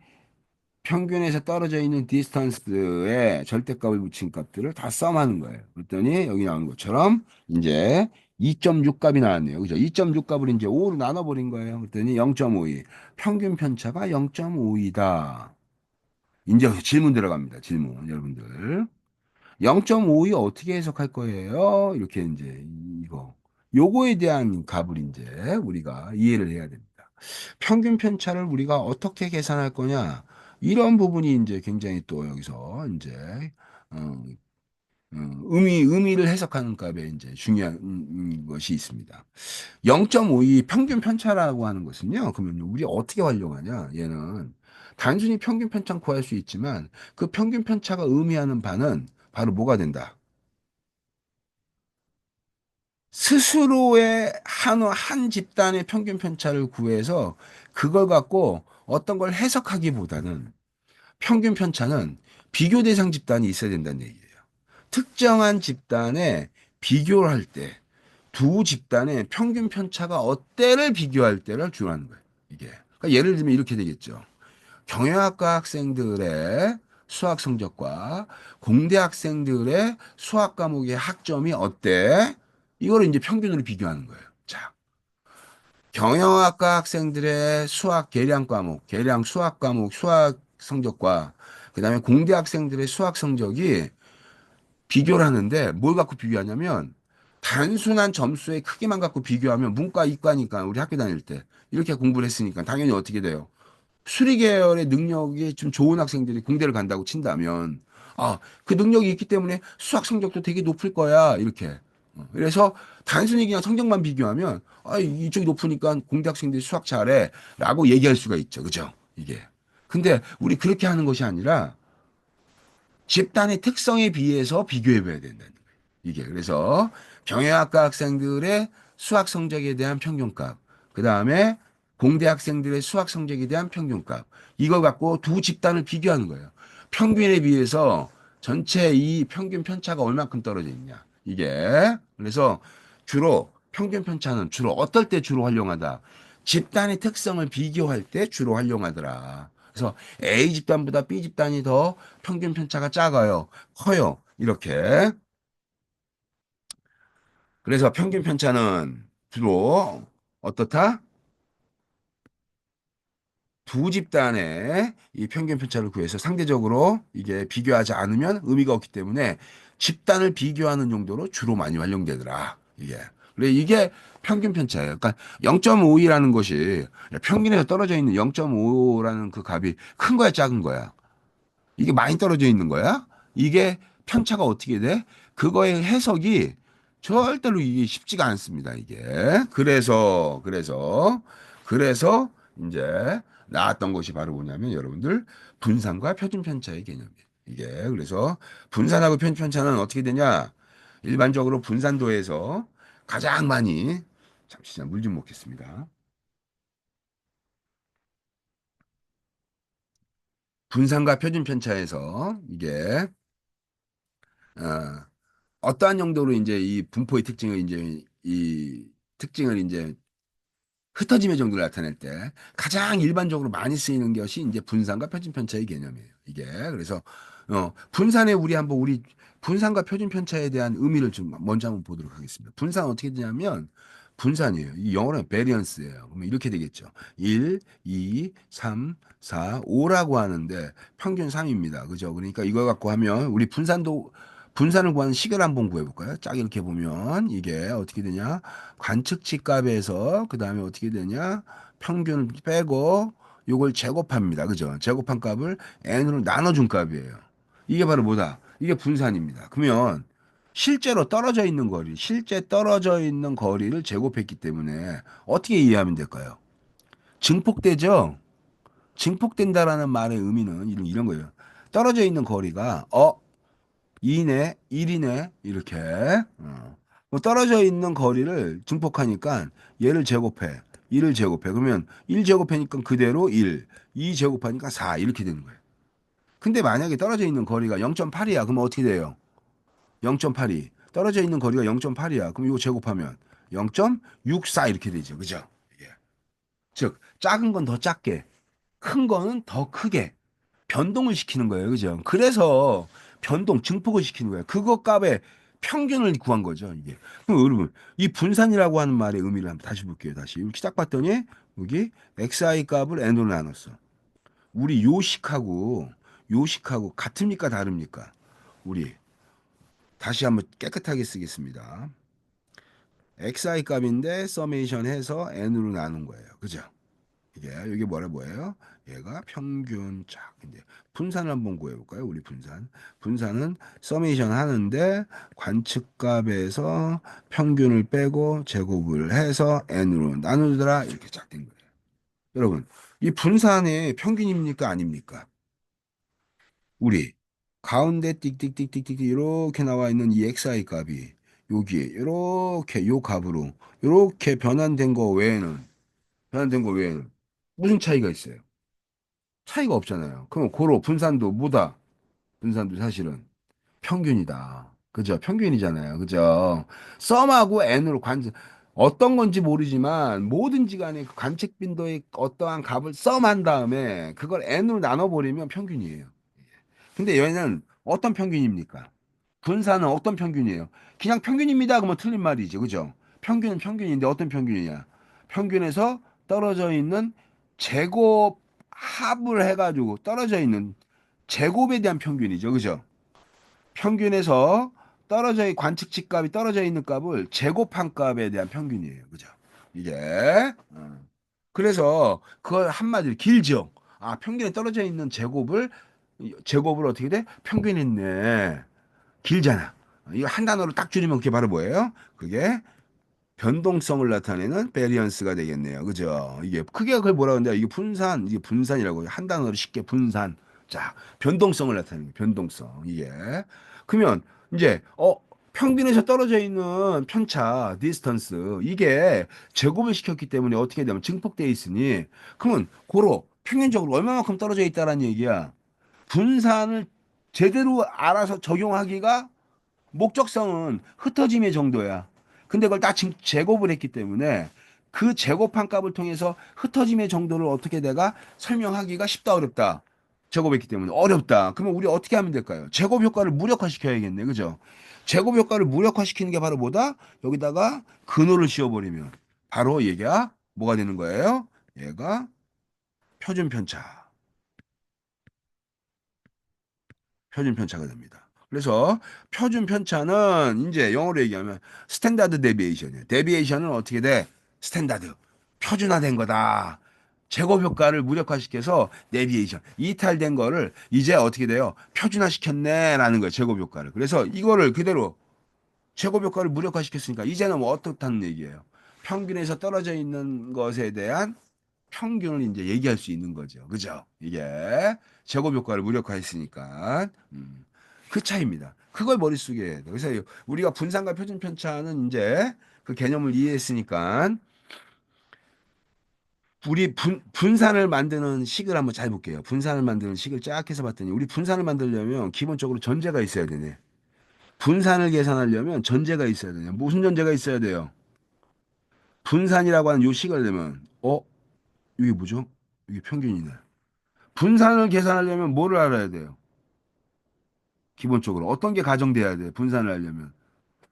평균에서 떨어져 있는 디스턴스에 절대값을 붙인 값들을 다 썸하는 거예요. 그랬더니 여기 나오는 것처럼 이제 2.6 값이 나왔네요. 그죠? 2.6 값을 이제 5로 나눠버린 거예요. 그랬더니 0.52. 평균 편차가 0.5이다. 이제 질문 들어갑니다. 질문, 여러분들. 0.52 어떻게 해석할 거예요? 이렇게 이제 이거. 요거에 대한 값을 이제 우리가 이해를 해야 됩니다. 평균 편차를 우리가 어떻게 계산할 거냐? 이런 부분이 이제 굉장히 또 여기서 이제 어, 의미를 해석하는 값에 이제 중요한 것이 있습니다. 0.52 평균 편차라고 하는 것은요. 그러면 우리 어떻게 활용하냐? 얘는 단순히 평균 편차 구할 수 있지만 그 평균 편차가 의미하는 바는 바로 뭐가 된다? 스스로의 한 집단의 평균 편차를 구해서 그걸 갖고 어떤 걸 해석하기보다는 평균 편차는 비교 대상 집단이 있어야 된다는 얘기예요. 특정한 집단에 비교를 할 때 두 집단의 평균 편차가 어때를 비교할 때를 주로 하는 거예요. 이게. 그러니까 예를 들면 이렇게 되겠죠. 경영학과 학생들의 수학 성적과 공대 학생들의 수학 과목의 학점이 어때? 이거를 이제 평균으로 비교하는 거예요. 자, 경영학과 학생들의 수학 계량 과목, 계량 수학 과목 수학 성적과 그다음에 공대 학생들의 수학 성적이 비교를 하는데 뭘 갖고 비교하냐면 단순한 점수의 크기만 갖고 비교하면 문과, 이과니까 우리 학교 다닐 때 이렇게 공부를 했으니까 당연히 어떻게 돼요? 수리 계열의 능력이 좀 좋은 학생들이 공대를 간다고 친다면, 아, 그 능력이 있기 때문에 수학 성적도 되게 높을 거야. 이렇게. 그래서 단순히 그냥 성적만 비교하면, 아, 이쪽이 높으니까 공대 학생들이 수학 잘해. 라고 얘기할 수가 있죠. 그죠? 이게. 근데 우리 그렇게 하는 것이 아니라 집단의 특성에 비해서 비교해 봐야 된다는 거예요. 이게. 그래서 경영학과 학생들의 수학 성적에 대한 평균값, 그 다음에 공대 학생들의 수학 성적에 대한 평균값, 이걸 갖고 두 집단을 비교하는 거예요. 평균에 비해서 전체 이 평균 편차가 얼마큼 떨어져 있냐. 이게. 그래서 주로 평균 편차는 주로 어떨 때 주로 활용하다. 집단의 특성을 비교할 때 주로 활용하더라. 그래서 A 집단보다 B 집단이 더 평균 편차가 작아요. 커요. 이렇게. 그래서 평균 편차는 주로 어떻다? 두 집단의 이 평균 편차를 구해서 상대적으로 이게 비교하지 않으면 의미가 없기 때문에 집단을 비교하는 용도로 주로 많이 활용되더라. 이게. 그래 이게 평균 편차예요. 그러니까 0.52라는 것이 평균에서 떨어져 있는 0.5라는 그 값이 큰 거야, 작은 거야? 이게 많이 떨어져 있는 거야? 이게 편차가 어떻게 돼? 그거의 해석이 절대로 이게 쉽지가 않습니다. 이게. 그래서 이제 나왔던 것이 바로 뭐냐면 여러분들 분산과 표준 편차의 개념이에요. 이게 그래서 분산하고 표준 편차는 어떻게 되냐? 일반적으로 분산도에서 가장 많이 잠시만 물 좀 먹겠습니다. 분산과 표준 편차에서 이게 어, 어떠한 정도로 이제 이 분포의 특징을 이제 이 특징을 이제 흩어짐의 정도를 나타낼 때 가장 일반적으로 많이 쓰이는 것이 이제 분산과 표준 편차의 개념이에요. 이게 그래서 분산에 우리 분산과 표준 편차에 대한 의미를 좀 먼저 한번 보도록 하겠습니다. 분산 어떻게 되냐면 분산이에요. 이 영어로는 베리언스예요. 그러면 이렇게 되겠죠. 1, 2, 3, 4, 5라고 하는데 평균 3입니다. 그죠? 그러니까 이걸 갖고 하면 우리 분산을 구하는 식을 한번 구해볼까요? 쫙 이렇게 보면 이게 어떻게 되냐? 관측치 값에서 그 다음에 어떻게 되냐? 평균을 빼고 요걸 제곱합니다. 그죠? 제곱한 값을 n으로 나눠준 값이에요. 이게 바로 뭐다? 이게 분산입니다. 그러면 실제 떨어져 있는 거리를 제곱했기 때문에 어떻게 이해하면 될까요? 증폭되죠? 증폭된다라는 말의 의미는 이런 거예요. 떨어져 있는 거리가 2네, 1이네, 이렇게. 뭐 떨어져 있는 거리를 증폭하니까 얘를 제곱해. 1을 제곱해. 그러면 1 제곱하니까 그대로 1, 2 제곱하니까 4 이렇게 되는 거예요. 근데 만약에 떨어져 있는 거리가 0.8이야. 그러면 어떻게 돼요? 0.82. 떨어져 있는 거리가 0.8이야. 그럼 이거 제곱하면 0.64 이렇게 되죠. 그죠? 이게. 즉, 작은 건 더 작게, 큰 거는 더 크게 변동을 시키는 거예요. 그죠? 그래서 변동, 증폭을 시키는 거예요. 그거 값의 평균을 구한 거죠. 이게. 그럼 여러분, 이 분산이라고 하는 말의 의미를 한번 다시 볼게요. 다시. 이렇게 딱 봤더니 여기 xi 값을 n으로 나눴어. 우리 요식하고 같습니까? 다릅니까? 우리 다시 한번 깨끗하게 쓰겠습니다. xi 값인데 서메이션 해서 n으로 나눈 거예요. 그죠? 이게 뭐예요? 얘가 평균 쫙 이제 분산을 한번 구해 볼까요? 우리 분산은 서메이션 하는데 관측값에서 평균을 빼고 제곱을 해서 n으로 나누더라 이렇게 쫙 된 거예요. 여러분, 이 분산의 평균입니까? 아닙니까? 우리 가운데 띡띡띡띡띡 이렇게 나와 있는 이 xi 값이 여기 이렇게 요 값으로 이렇게 변환된 거 외에는 무슨 차이가 있어요? 차이가 없잖아요. 그럼 고로 분산도 뭐다? 분산도 사실은 평균이다. 그죠? 평균이잖아요. 그죠? 썸하고 n으로 어떤 건지 모르지만 뭐든지 간에 그 관측 빈도의 어떠한 값을 썸한 다음에 그걸 n으로 나눠버리면 평균이에요. 근데 얘는 어떤 평균입니까? 분산은 어떤 평균이에요? 그냥 평균입니다. 그러면 틀린 말이죠. 그죠? 평균은 평균인데 어떤 평균이냐? 평균에서 떨어져 있는 제곱 합을 해가지고 떨어져 있는 제곱에 대한 평균이죠. 그죠? 평균에서 관측치 값이 떨어져 있는 값을 제곱한 값에 대한 평균이에요. 그죠? 이게. 그래서 그걸 한마디로 길죠. 아, 평균에 떨어져 있는 제곱을 어떻게 돼? 평균했네. 길잖아. 이거 한 단어로 딱 줄이면 그게 바로 뭐예요? 그게 변동성을 나타내는 베리언스가 되겠네요. 그죠? 이게 크게 그걸 뭐라 그러는데 이게 분산이라고 한 단어로 쉽게 분산. 자, 변동성을 나타내는 변동성. 이게. 그러면 이제 평균에서 떨어져 있는 편차, 디스턴스 이게 제곱을 시켰기 때문에 어떻게 되면 증폭돼 있으니 그러면 고로 평균적으로 얼마만큼 떨어져 있다라는 얘기야. 분산을 제대로 알아서 적용하기가 목적성은 흩어짐의 정도야. 근데 그걸 다 제곱을 했기 때문에 그 제곱한 값을 통해서 흩어짐의 정도를 어떻게 내가 설명하기가 쉽다 어렵다. 제곱했기 때문에 어렵다. 그러면 우리 어떻게 하면 될까요? 제곱 효과를 무력화시켜야겠네. 그죠? 제곱 효과를 무력화시키는 게 바로 뭐다? 여기다가 근호를 씌워버리면 바로 얘가 뭐가 되는 거예요? 얘가 표준 편차. 표준 편차가 됩니다. 그래서 표준 편차는 이제 영어로 얘기하면 스탠다드 데비에이션이에요. 데비에이션은 어떻게 돼? 스탠다드. 표준화된 거다. 제곱 효과를 무력화시켜서 데비에이션. 이탈된 거를 이제 어떻게 돼요? 표준화시켰네라는 거예요. 제곱 효과를. 그래서 이거를 그대로 제곱 효과를 무력화시켰으니까 이제는 뭐 어떻다는 얘기예요. 평균에서 떨어져 있는 것에 대한 평균을 이제 얘기할 수 있는 거죠. 그죠? 이게 제곱 효과를 무력화했으니까 그 차이입니다. 그걸 머릿속에 해야 돼. 그래서 우리가 분산과 표준 편차는 이제 그 개념을 이해했으니까 우리 분산을 만드는 식을 한번 잘 볼게요. 분산을 만드는 식을 쫙 해서 봤더니 우리 분산을 만들려면 기본적으로 전제가 있어야 되네. 분산을 계산하려면 전제가 있어야 되네. 무슨 전제가 있어야 돼요? 분산이라고 하는 요 식을 내면 이게 뭐죠? 이게 평균이네. 분산을 계산하려면 뭐를 알아야 돼요? 기본적으로 어떤 게 가정돼야 돼? 분산을 하려면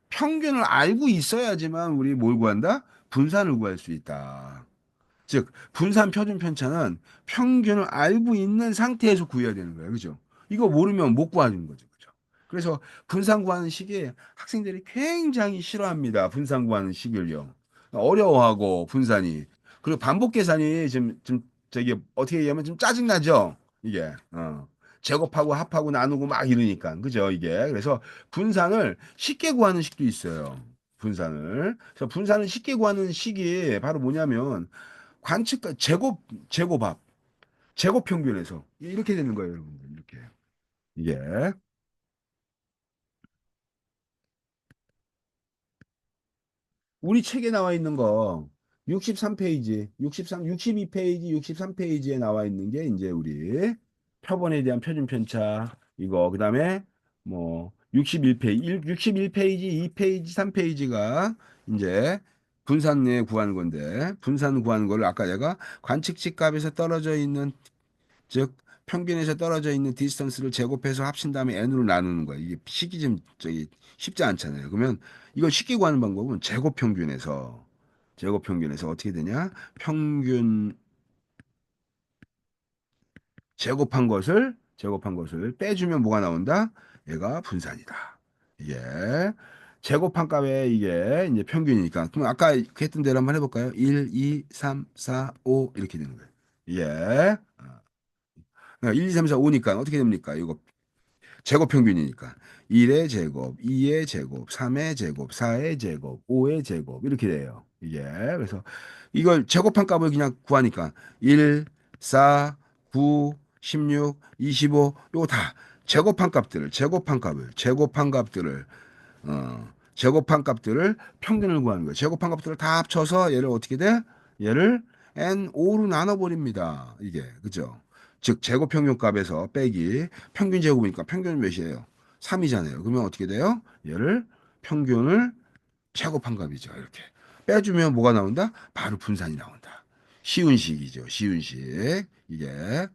평균을 알고 있어야지만 우리 뭘 구한다? 분산을 구할 수 있다. 즉 분산 표준 편차는 평균을 알고 있는 상태에서 구해야 되는 거예요. 그죠? 이거 모르면 못 구하는 거죠. 그죠? 그래서 분산 구하는 식이 학생들이 굉장히 싫어합니다. 분산 구하는 식을요. 어려워하고 분산이. 그리고 반복 계산이 좀 저기 어떻게 얘기하면 좀 짜증나죠. 이게 제곱하고 합하고 나누고 막 이러니까 그죠? 이게 그래서 분산을 쉽게 구하는 식도 있어요. 그래서 분산을 쉽게 구하는 식이 바로 뭐냐면 관측과 제곱합, 제곱 평균에서 이렇게 되는 거예요, 여러분들. 이렇게. 이게 우리 책에 나와 있는 거 63페이지, 62페이지, 63페이지에 나와 있는 게 이제 우리 표본에 대한 표준 편차 이거 그다음에 뭐 61페이지, 61페이지, 2페이지, 3페이지가 이제 분산내 구하는 건데 분산 구하는 거를 아까 내가 관측치 값에서 떨어져 있는 즉 평균에서 떨어져 있는 디스턴스를 제곱해서 합친 다음에 n으로 나누는 거야. 이게 식이 좀 저기 쉽지 않잖아요. 그러면 이걸 쉽게 구하는 방법은 제곱 평균에서 어떻게 되냐? 평균 제곱한 것을 빼주면 뭐가 나온다? 얘가 분산이다. 이게 제곱한 값에 이게 이제 평균이니까. 그럼 아까 했던 대로 한번 해볼까요? 1, 2, 3, 4, 5 이렇게 되는 거예요. 이게 1, 2, 3, 4, 5니까 어떻게 됩니까? 이거 제곱 평균이니까 1의 제곱, 2의 제곱, 3의 제곱, 4의 제곱, 5의 제곱 이렇게 돼요. 이게 그래서 이걸 제곱한 값을 그냥 구하니까 1, 4, 9, 16, 25 요거 다 제곱한 값들을 제곱한 값들을 평균을 구하는 거예요. 제곱한 값들을 다 합쳐서 얘를 어떻게 돼? 얘를 N5로 나눠버립니다. 이게, 그죠? 즉, 제곱 평균 값에서 빼기 평균 제곱이니까 평균은 몇이에요? 3이잖아요. 그러면 어떻게 돼요? 얘를 평균을 제곱한 값이죠. 이렇게. 빼주면 뭐가 나온다? 바로 분산이 나온다. 쉬운 식이죠. 쉬운 식. 이게.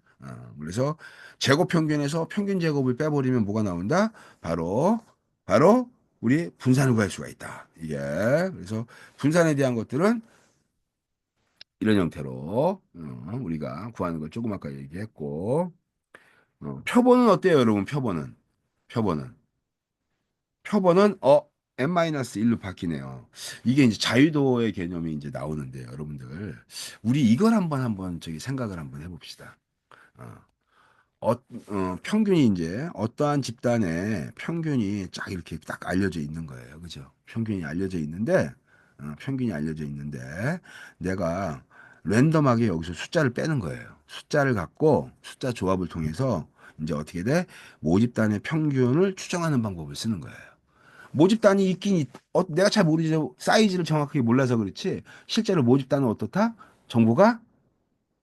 그래서 제곱 평균에서 평균 제곱을 빼버리면 뭐가 나온다? 바로 우리 분산을 구할 수가 있다. 이게. 그래서 분산에 대한 것들은 이런 형태로 우리가 구하는 걸 조금 아까 얘기했고 표본은 어때요, 여러분? 표본은 n-1로 바뀌네요. 이게 이제 자유도의 개념이 이제 나오는데 여러분들 우리 이걸 한번 저기 생각을 한번 해봅시다. 어, 평균이 이제 어떠한 집단의 평균이 쫙 이렇게 딱 알려져 있는 거예요. 그죠? 평균이 알려져 있는데 내가 랜덤하게 여기서 숫자를 빼는 거예요. 숫자를 갖고 숫자 조합을 통해서 이제 어떻게 돼? 모집단의 평균을 추정하는 방법을 쓰는 거예요. 모집단이 내가 잘 모르죠. 사이즈를 정확하게 몰라서 그렇지. 실제로 모집단은 어떻다? 정보가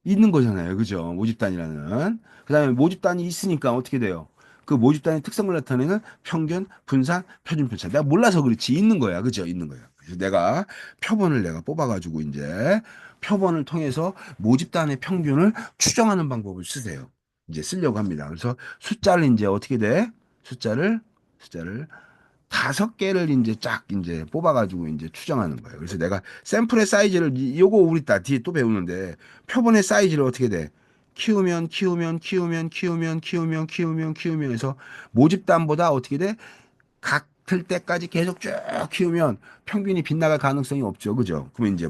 있는 거잖아요. 그죠? 모집단이라는. 그 다음에 모집단이 있으니까 어떻게 돼요? 그 모집단의 특성을 나타내는 평균, 분산, 표준 편차. 내가 몰라서 그렇지. 있는 거야. 그죠? 있는 거야. 그래서 내가 표본을 내가 뽑아가지고 이제 표본을 통해서 모집단의 평균을 추정하는 방법을 쓰세요. 이제 쓰려고 합니다. 그래서 숫자를 이제 어떻게 돼? 숫자를 5개를 이제 쫙 이제 뽑아가지고 이제 추정하는 거예요. 그래서 내가 샘플의 사이즈를 요거 우리 다 뒤에 또 배우는데 표본의 사이즈를 어떻게 돼? 키우면 해서 모집단보다 어떻게 돼? 같을 때까지 계속 쭉 키우면 평균이 빗나갈 가능성이 없죠. 그죠? 그러면 이제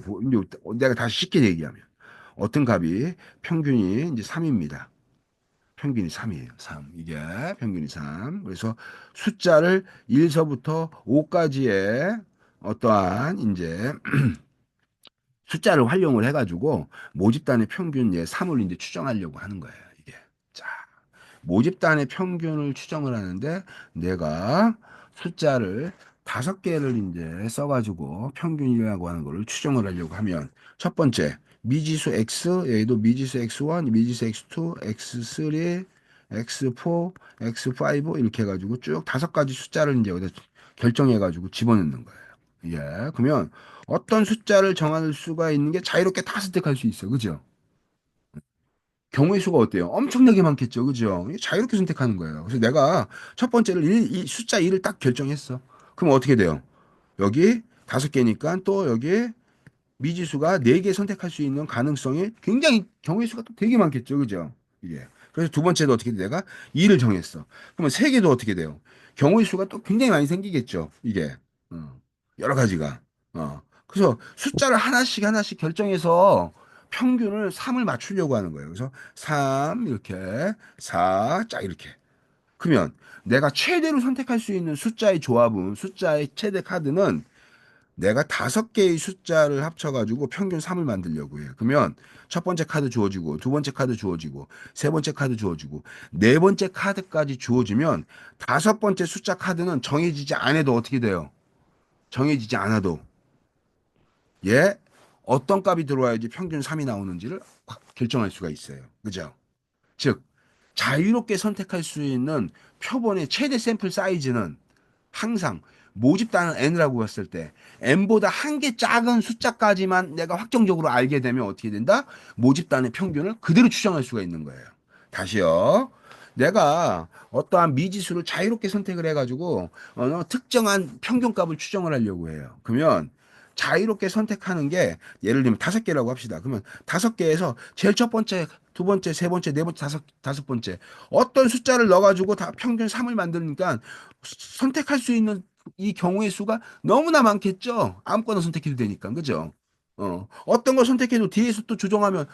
내가 다시 쉽게 얘기하면 어떤 값이 평균이 이제 3입니다. 평균이 3이에요. 3. 이게 평균이 3. 그래서 숫자를 1서부터 5까지의 어떠한 이제 숫자를 활용을 해가지고 모집단의 평균 예 3을 이제 추정하려고 하는 거예요. 이게. 자, 모집단의 평균을 추정을 하는데 내가 숫자를 5개를 이제 써가지고 평균이라고 하는 거를 추정을 하려고 하면 첫 번째 미지수 X, 얘도 미지수 X1, 미지수 X2, X3, X4, X5 이렇게 해가지고 쭉 5가지 숫자를 이제 여기다 결정해가지고 집어넣는 거예요. 예, 그러면 어떤 숫자를 정할 수가 있는 게 자유롭게 다 선택할 수 있어요. 그죠? 경우의 수가 어때요? 엄청나게 많겠죠. 그죠? 자유롭게 선택하는 거예요. 그래서 내가 첫 번째를 이 숫자 1을 딱 결정했어. 그럼 어떻게 돼요? 여기 5개니까 또 여기 미지수가 4개 선택할 수 있는 가능성이 굉장히 경우의 수가 또 되게 많겠죠. 그죠? 이게. 그래서 두 번째도 어떻게 돼? 내가 2를 정했어. 그러면 3개도 어떻게 돼요? 경우의 수가 또 굉장히 많이 생기겠죠. 이게. 여러 가지가. 그래서 숫자를 하나씩 결정해서 평균을 3을 맞추려고 하는 거예요. 그래서 3 이렇게 4 짝 이렇게. 그러면 내가 최대로 선택할 수 있는 숫자의 최대 카드는 내가 5개의 숫자를 합쳐가지고 평균 3을 만들려고 해요. 그러면 첫 번째 카드 주어지고, 두 번째 카드 주어지고, 세 번째 카드 주어지고, 네 번째 카드까지 주어지면 5번째 숫자 카드는 정해지지 않아도 어떻게 돼요? 정해지지 않아도, 예? 어떤 값이 들어와야지 평균 3이 나오는지를 결정할 수가 있어요. 그죠? 즉, 자유롭게 선택할 수 있는 표본의 최대 샘플 사이즈는 항상 모집단은 n이라고 했을 때 n보다 한 개 작은 숫자까지만 내가 확정적으로 알게 되면 어떻게 된다? 모집단의 평균을 그대로 추정할 수가 있는 거예요. 다시요. 내가 어떠한 미지수를 자유롭게 선택을 해가지고 특정한 평균값을 추정을 하려고 해요. 그러면 자유롭게 선택하는 게 예를 들면 5개라고 합시다. 그러면 5개에서 제일 첫 번째, 두 번째, 세 번째, 네 번째, 다섯 번째 어떤 숫자를 넣어가지고 다 평균 3을 만드니까 선택할 수 있는 이 경우의 수가 너무나 많겠죠. 아무거나 선택해도 되니까. 그죠? 어떤 걸 선택해도 뒤에서 또 조정하면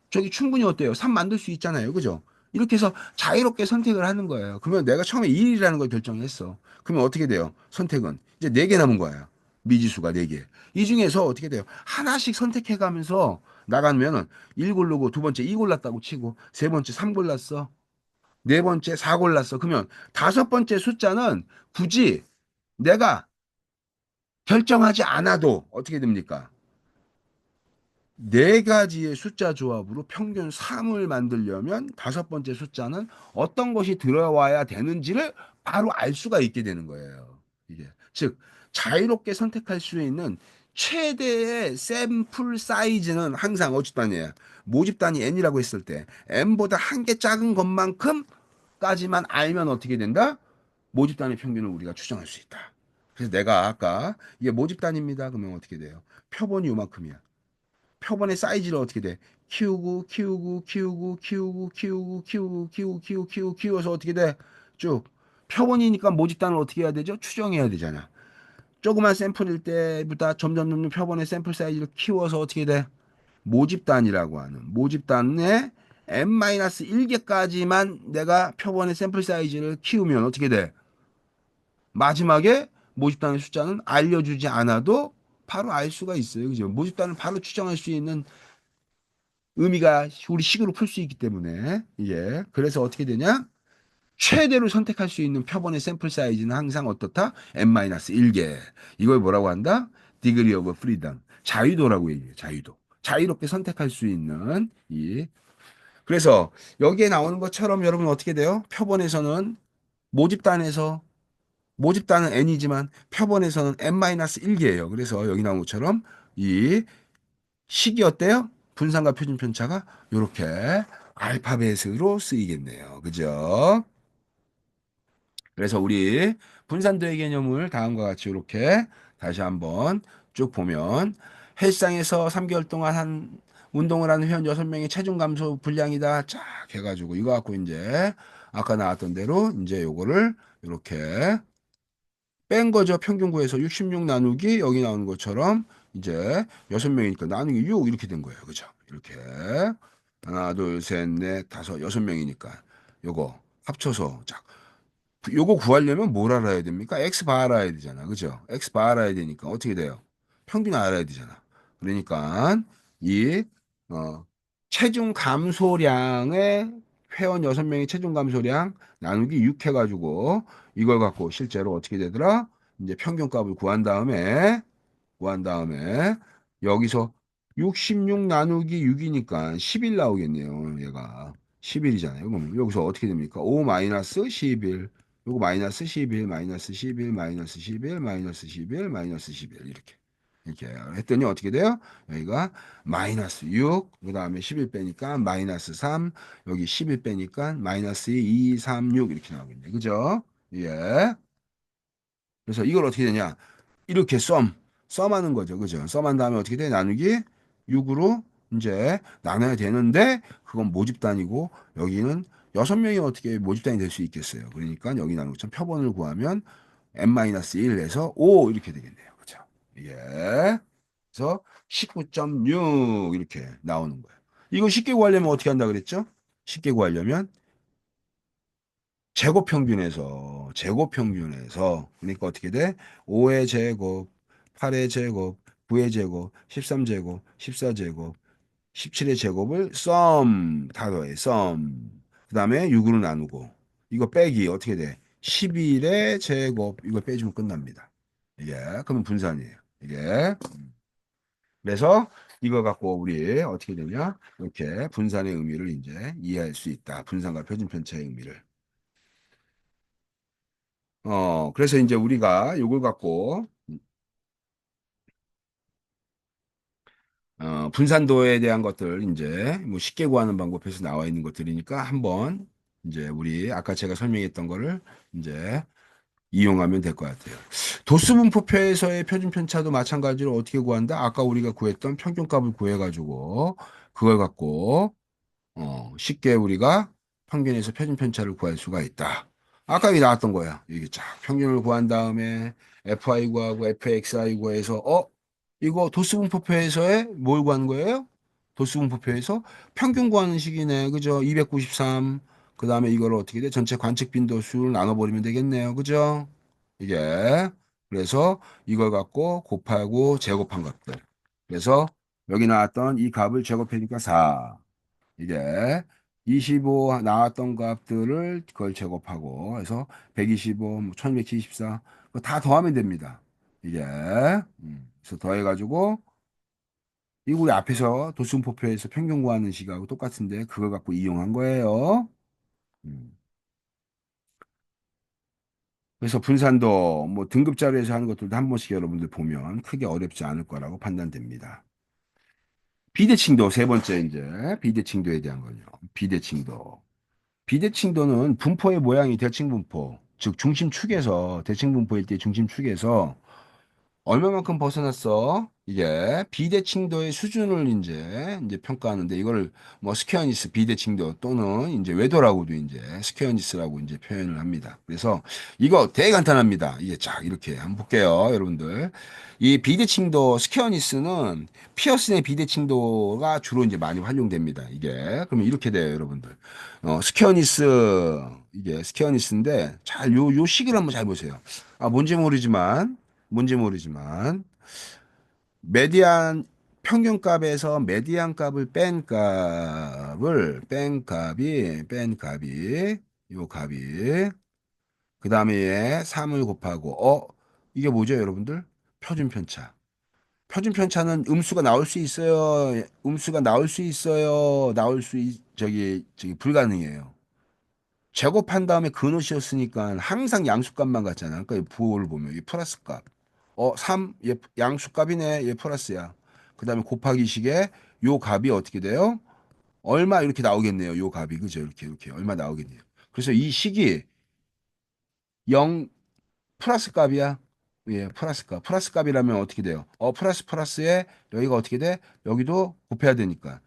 저기 충분히 어때요? 3 만들 수 있잖아요. 그죠? 이렇게 해서 자유롭게 선택을 하는 거예요. 그러면 내가 처음에 1이라는 걸 결정했어. 그러면 어떻게 돼요? 선택은 이제 4개 남은 거야. 미지수가 4개. 이 중에서 어떻게 돼요? 하나씩 선택해 가면서 나가면은 1 고르고 두 번째 2 골랐다고 치고 세 번째 3 골랐어. 네 번째 4 골랐어. 그러면 다섯 번째 숫자는 굳이 내가 결정하지 않아도 어떻게 됩니까? 네 가지의 숫자 조합으로 평균 3을 만들려면 다섯 번째 숫자는 어떤 것이 들어와야 되는지를 바로 알 수가 있게 되는 거예요. 이게. 즉, 자유롭게 선택할 수 있는 최대의 샘플 사이즈는 항상 어집단이에요. 모집단이 n이라고 했을 때 n보다 한 개 작은 것만큼까지만 알면 어떻게 된다? 모집단의 평균을 우리가 추정할 수 있다. 그래서 내가 아까 이게 모집단입니다. 그러면 어떻게 돼요? 표본이 요만큼이야. 표본의 사이즈를 어떻게 돼? 키우고 키워서 어떻게 돼? 쭉. 표본이니까 모집단을 어떻게 해야 되죠? 추정해야 되잖아. 조그만 샘플일 때보다 점점 표본의 샘플 사이즈를 키워서 어떻게 돼? 모집단이라고 하는 모집단의 n-1개까지만 내가 표본의 샘플 사이즈를 키우면 어떻게 돼? 마지막에 모집단의 숫자는 알려주지 않아도 바로 알 수가 있어요. 그죠? 모집단을 바로 추정할 수 있는 의미가 우리 식으로 풀 수 있기 때문에 이게 그래서 어떻게 되냐? 최대로 선택할 수 있는 표본의 샘플 사이즈는 항상 어떻다? n-1개. 이걸 뭐라고 한다? degree of freedom. 자유도라고 얘기해요. 자유도. 자유롭게 선택할 수 있는 이 그래서 여기에 나오는 것처럼 여러분 어떻게 돼요? 표본에서는 모집단에서 모집단은 n이지만 표본에서는 n-1개예요. 그래서 여기 나온 것처럼 이 식이 어때요? 분산과 표준 편차가 이렇게 알파벳으로 쓰이겠네요. 그죠? 그래서 우리 분산도의 개념을 다음과 같이 이렇게 다시 한번 쭉 보면 헬스장에서 3개월 동안 한 운동을 하는 회원 6명의 체중 감소 불량이다. 쫙 해가지고 이거 갖고 이제 아까 나왔던 대로 이제 요거를 이렇게 뺀 거죠. 평균 구에서 66 나누기 여기 나오는 것처럼 이제 6명이니까 나누기 6 이렇게 된 거예요. 그죠? 이렇게 하나, 둘, 셋, 넷, 다섯, 6명이니까 요거 합쳐서 자, 요거 구하려면 뭘 알아야 됩니까? X 바 알아야 되잖아. 그죠? X 바 알아야 되니까 어떻게 돼요? 평균 알아야 되잖아. 그러니까 이 체중 감소량의 회원 6명의 체중 감소량 나누기 6 해가지고 이걸 갖고 실제로 어떻게 되더라? 이제 평균값을 구한 다음에 여기서 66 나누기 6이니까 11 나오겠네요. 얘가 11이잖아요. 그럼 여기서 어떻게 됩니까? 5 마이너스 11. 요거 마이너스 11, 마이너스 11, 마이너스 11, 마이너스 11, 마이너스 11 이렇게 했더니 어떻게 돼요? 여기가 마이너스 6, 그 다음에 11 빼니까 마이너스 3, 여기 11 빼니까 마이너스 2, 3, 6 이렇게 나오겠네. 그죠? 예. 그래서 이걸 어떻게 되냐? 이렇게 썸하는 거죠. 그죠? 썸한 다음에 어떻게 돼? 나누기 6으로 이제 나눠야 되는데 그건 모집단이고 여기는 6명이 어떻게 모집단이 될 수 있겠어요. 그러니까 여기 나누고 참 표본을 구하면 n-1에서 5 이렇게 되겠네요. 그죠? 예. 그래서 19.6 이렇게 나오는 거예요. 이거 쉽게 구하려면 어떻게 한다 그랬죠? 쉽게 구하려면 제곱 평균에서 그러니까 어떻게 돼? 5의 제곱, 8의 제곱, 9의 제곱, 13제곱, 14제곱, 17의 제곱을 다 더해 그다음에 6으로 나누고 이거 빼기 어떻게 돼? 11의 제곱 이거 빼주면 끝납니다. 이게 그러면 분산이에요. 이게 그래서 이거 갖고 우리 어떻게 되냐? 이렇게 분산의 의미를 이제 이해할 수 있다. 분산과 표준 편차의 의미를. 그래서 이제 우리가 이걸 갖고 분산도에 대한 것들 이제 뭐 쉽게 구하는 방법에서 나와 있는 것들이니까 한번 이제 우리 아까 제가 설명했던 거를 이제 이용하면 될 것 같아요. 도수분포표에서의 표준 편차도 마찬가지로 어떻게 구한다? 아까 우리가 구했던 평균값을 구해가지고 그걸 갖고 쉽게 우리가 평균에서 표준 편차를 구할 수가 있다. 아까 여기 나왔던 거야. 이게 쫙 평균을 구한 다음에 FI 구하고 FXI 구해서 이거 도수분포표에서의 뭘 구하는 거예요? 도수분포표에서 평균 구하는 식이네. 그죠? 293. 그 다음에 이걸 어떻게 돼? 전체 관측 빈도수를 나눠버리면 되겠네요. 그죠? 이게. 그래서 이걸 갖고 곱하고 제곱한 것들. 그래서 여기 나왔던 이 값을 제곱해니까 4. 이게 25 나왔던 값들을 그걸 제곱하고 해서 125, 1274, 그거 다 더하면 됩니다. 이게. 그래서 더해가지고 이거 우리 앞에서 도수분포표에서 평균 구하는 식하고 똑같은데 그걸 갖고 이용한 거예요. 음. 그래서 분산도 뭐 등급자료에서 하는 것들도 한 번씩 여러분들 보면 크게 어렵지 않을 거라고 판단됩니다. 비대칭도 세 번째 이제 비대칭도에 대한 거죠. 비대칭도. 비대칭도는 분포의 모양이 대칭분포, 즉 중심축에서 대칭분포일 때 중심축에서 얼마만큼 벗어났어? 이게 비대칭도의 수준을 이제 평가하는데 이거를 뭐 스퀘어니스 비대칭도 또는 이제 외도라고도 이제 스퀘어니스라고 이제 표현을 합니다. 그래서 이거 되게 간단합니다. 이게 쫙 이렇게 한번 볼게요, 여러분들. 이 비대칭도 스퀘어니스는 피어슨의 비대칭도가 주로 이제 많이 활용됩니다. 이게 그러면 이렇게 돼요, 여러분들. 스퀘어니스 이게 스퀘어니스인데 잘 요 식을 한번 잘 보세요. 뭔지 모르지만 메디안 평균값에서 메디안 값을 뺀 값이 요 값이 그 다음에 얘 3을 곱하고 이게 뭐죠 여러분들? 표준 편차. 표준 편차는 음수가 나올 수 있어요. 음수가 나올 수 있어요. 저기 불가능해요. 제곱한 다음에 근호시였으니까 항상 양수값만 같잖아. 그러니까 이 부호를 보면 이 플러스 값. 3, 얘 양수값이네. 얘 플러스야. 그 다음에 곱하기 식에 요 값이 어떻게 돼요? 얼마 이렇게 나오겠네요. 요 값이. 그죠? 이렇게 얼마 나오겠네요. 그래서 이 식이 0 플러스 값이야. 예, 플러스 값. 플러스 값이라면 어떻게 돼요? 플러스에 여기가 어떻게 돼? 여기도 곱해야 되니까.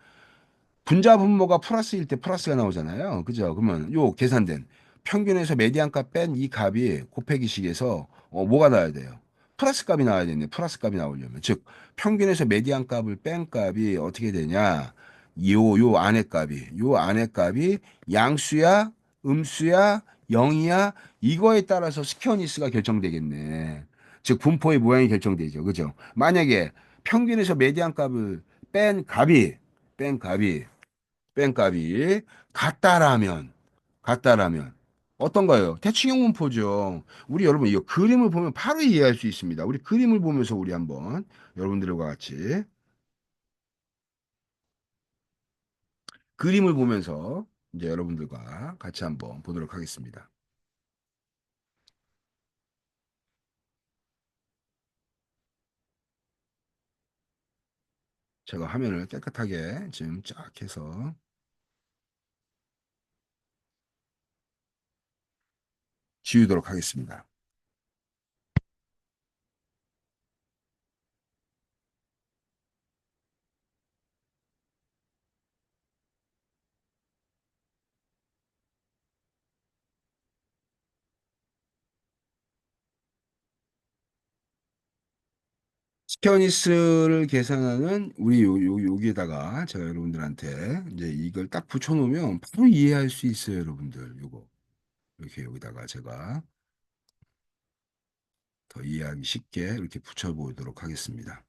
분자 분모가 플러스일 때 플러스가 나오잖아요. 그죠? 그러면 요 계산된 평균에서 메디안 값 뺀 이 값이 곱하기식에서 뭐가 나와야 돼요? 플러스 값이 나와야 되네. 플러스 값이 나오려면. 즉, 평균에서 메디안 값을 뺀 값이 어떻게 되냐? 요 안의 값이 양수야, 음수야, 0이야? 이거에 따라서 스퀘어니스가 결정되겠네. 즉, 분포의 모양이 결정되죠. 그죠? 만약에 평균에서 메디안 값을 뺀 값이 뺀 값이 뺀값이 같다라면 어떤 거예요? 대칭형 분포죠. 우리 여러분 이거 그림을 보면 바로 이해할 수 있습니다. 우리 그림을 보면서 우리 한번 여러분들과 같이 그림을 보면서 이제 여러분들과 같이 한번 보도록 하겠습니다. 제가 화면을 깨끗하게 지금 쫙 해서 지우도록 하겠습니다. 스퀘어니스를 계산하는 우리 여기에다가 제가 여러분들한테 이제 이걸 딱 붙여놓으면 바로 이해할 수 있어요, 여러분들. 요거. 이렇게 여기다가 제가 더 이해하기 쉽게 이렇게 붙여보도록 하겠습니다.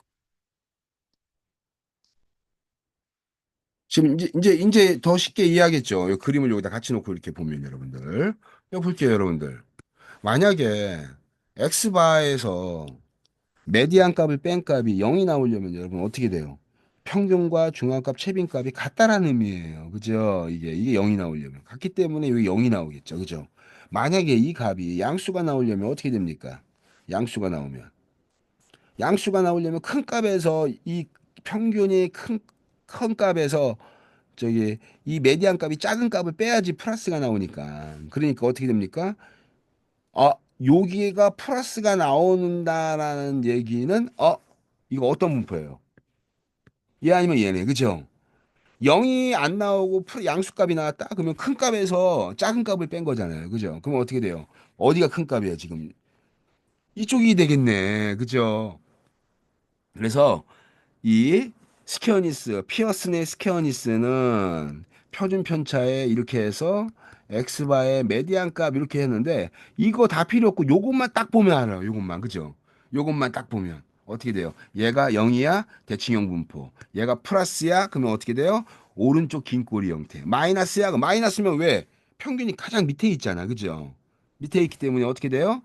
지금 이제 더 쉽게 이해하겠죠. 이 그림을 여기다 같이 놓고 이렇게 보면 여러분들. 이거 볼게요, 여러분들. 만약에 x바에서 메디안 값을 뺀 값이 0이 나오려면 여러분 어떻게 돼요? 평균과 중앙값, 최빈값이 같다라는 의미예요. 그죠? 이게 0이 나오려면. 같기 때문에 여기 0이 나오겠죠. 그죠? 만약에 이 값이 양수가 나오려면 어떻게 됩니까? 양수가 나오면. 양수가 나오려면 큰 값에서 이 평균이 큰 값에서 저기 이 메디안 값이 작은 값을 빼야지 플러스가 나오니까. 그러니까 어떻게 됩니까? 아, 여기가 플러스가 나온다라는 얘기는 이거 어떤 분포예요? 얘 아니면 얘네. 그죠? 0이 안 나오고 양수값이 나왔다? 그러면 큰 값에서 작은 값을 뺀 거잖아요. 그죠? 그러면 어떻게 돼요? 어디가 큰 값이에요, 지금? 이쪽이 되겠네. 그죠? 그래서 이 스퀘어니스, 피어슨의 스퀘어니스는 표준 편차에 이렇게 해서 엑스바의 메디안 값 이렇게 했는데 이거 다 필요 없고 요것만 딱 보면 알아요. 요것만. 그죠? 요것만 딱 보면 어떻게 돼요? 얘가 0이야? 대칭형 분포. 얘가 플러스야? 그러면 어떻게 돼요? 오른쪽 긴 꼬리 형태. 마이너스야? 그 마이너스면 왜? 평균이 가장 밑에 있잖아. 그죠? 밑에 있기 때문에 어떻게 돼요?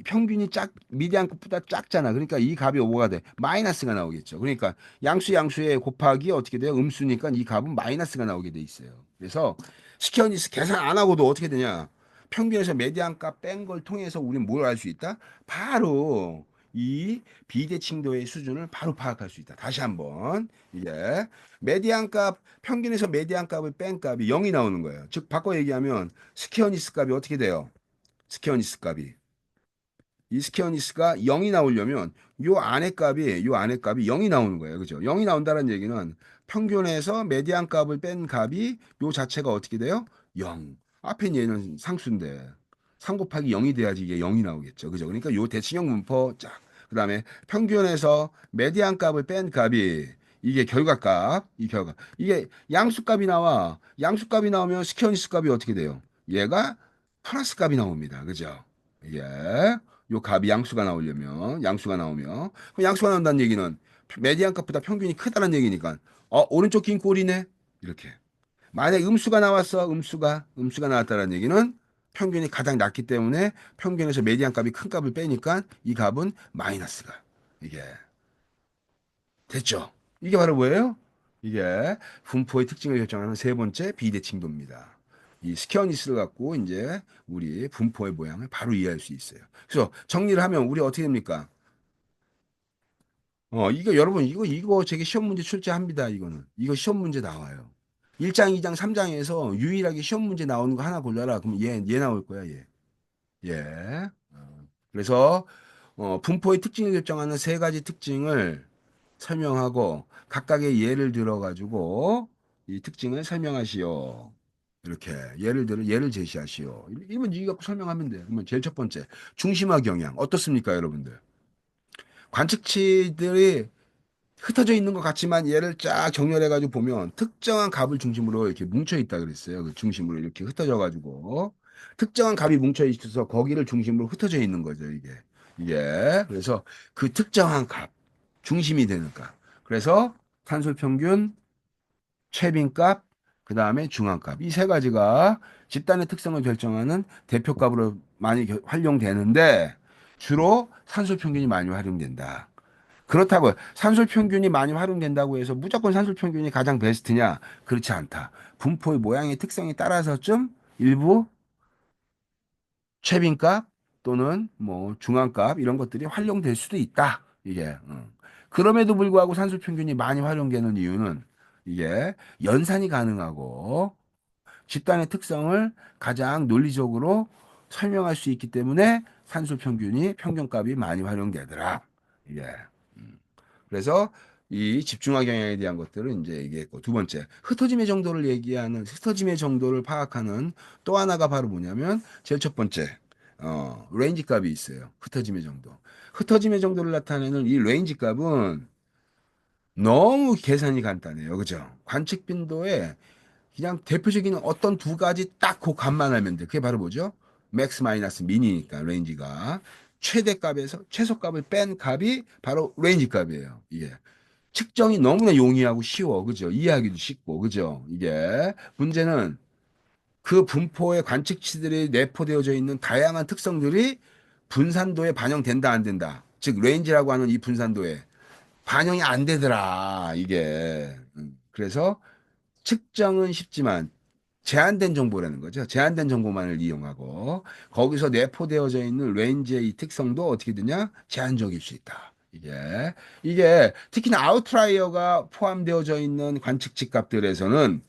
평균이 미디안 값보다 작잖아. 그러니까 이 값이 오버가 돼. 마이너스가 나오겠죠. 그러니까 양수에 곱하기 어떻게 돼요? 음수니까 이 값은 마이너스가 나오게 돼 있어요. 그래서 스퀘어니스 계산 안 하고도 어떻게 되냐? 평균에서 메디안 값 뺀 걸 통해서 우리는 뭘 알 수 있다? 바로 이 비대칭도의 수준을 바로 파악할 수 있다. 다시 한번 이게 평균에서 메디안 값을 뺀 값이 0이 나오는 거예요. 즉 바꿔 얘기하면 스퀘어니스 값이 어떻게 돼요? 스퀘어니스 값이 이 스퀘어니스가 0이 나오려면 요 안에 값이 0이 나오는 거예요. 그죠? 0이 나온다는 얘기는 평균에서 메디안 값을 뺀 값이 요 자체가 어떻게 돼요? 0. 앞에 얘는 상수인데 3 곱하기 0이 돼야지 이게 0이 나오겠죠. 그죠? 그러니까 요 대칭형 분포 쫙. 그다음에 평균에서 메디안 값을 뺀 값이 이게 결과값, 이 결과. 이게 양수값이 나와. 양수값이 나오면 스퀘어니스 값이 어떻게 돼요? 얘가 플러스 값이 나옵니다. 그죠? 이게 요 값이 양수가 나오면 그 양수가 나온다는 얘기는 메디안 값보다 평균이 크다는 얘기니까 오른쪽 긴 꼴이네 이렇게 만약 음수가 나왔다는 얘기는 평균이 가장 낮기 때문에 평균에서 메디안 값이 큰 값을 빼니까 이 값은 마이너스가 이게 됐죠. 이게 바로 뭐예요? 이게 분포의 특징을 결정하는 세 번째 비대칭도입니다. 이 스퀘어니스를 갖고 이제 우리 분포의 모양을 바로 이해할 수 있어요. 그래서 정리를 하면 우리 어떻게 됩니까? 이거 여러분 이거 되게 시험 문제 출제합니다. 이거 시험 문제 나와요. 1장, 2장, 3장에서 유일하게 시험 문제 나오는 거 하나 골라라. 그럼 얘 나올 거야, 얘. 예. 그래서 분포의 특징을 결정하는 세 가지 특징을 설명하고 각각의 예를 들어 가지고 이 특징을 설명하시오. 이렇게 예를 제시하시오. 이러면 이거 갖고 설명하면 돼. 그러면 제일 첫 번째 중심화 경향 어떻습니까, 여러분들? 관측치들이 흩어져 있는 것 같지만 얘를 쫙 정렬해 가지고 보면 특정한 값을 중심으로 이렇게 뭉쳐 있다 그랬어요. 그 중심으로 이렇게 흩어져 가지고 특정한 값이 뭉쳐 있어서 거기를 중심으로 흩어져 있는 거죠, 이게. 그래서 그 특정한 값, 중심이 되는 값. 그래서 탄소 평균, 최빈값, 그다음에 중앙값. 이 세 가지가 집단의 특성을 결정하는 대표값으로 많이 활용되는데 주로 산소 평균이 많이 활용된다. 그렇다고 산술 평균이 많이 활용된다고 해서 무조건 산술 평균이 가장 베스트냐? 그렇지 않다. 분포의 모양의 특성에 따라서 좀 일부 최빈값 또는 뭐 중앙값 이런 것들이 활용될 수도 있다. 이게. 그럼에도 불구하고 산술 평균이 많이 활용되는 이유는 이게 연산이 가능하고 집단의 특성을 가장 논리적으로 설명할 수 있기 때문에 산술 평균이 평균값이 많이 활용되더라. 이게. 그래서 이 집중화 경향에 대한 것들은 이제 얘기했고 두 번째 흩어짐의 정도를 파악하는 또 하나가 바로 뭐냐면 제일 첫 번째 레인지 값이 있어요. 흩어짐의 정도를 나타내는 이 레인지 값은 너무 계산이 간단해요. 그죠? 관측 빈도에 그냥 대표적인 어떤 두 가지 딱 그 값만 알면 돼. 그게 바로 뭐죠? 맥스 마이너스 미니니까 레인지가 최대값에서 최소값을 뺀 값이 바로 레인지 값이에요. 이게 측정이 너무나 용이하고 쉬워. 그죠? 이해하기도 쉽고. 그죠? 이게 문제는 그 분포의 관측치들이 내포되어져 있는 다양한 특성들이 분산도에 반영된다 안 된다. 즉 레인지라고 하는 이 분산도에 반영이 안 되더라, 이게. 그래서 측정은 쉽지만 제한된 정보라는 거죠. 제한된 정보만을 이용하고 거기서 내포되어져 있는 레인지의 이 특성도 어떻게 되냐? 제한적일 수 있다. 이게 특히나 아웃라이어가 포함되어져 있는 관측치 값들에서는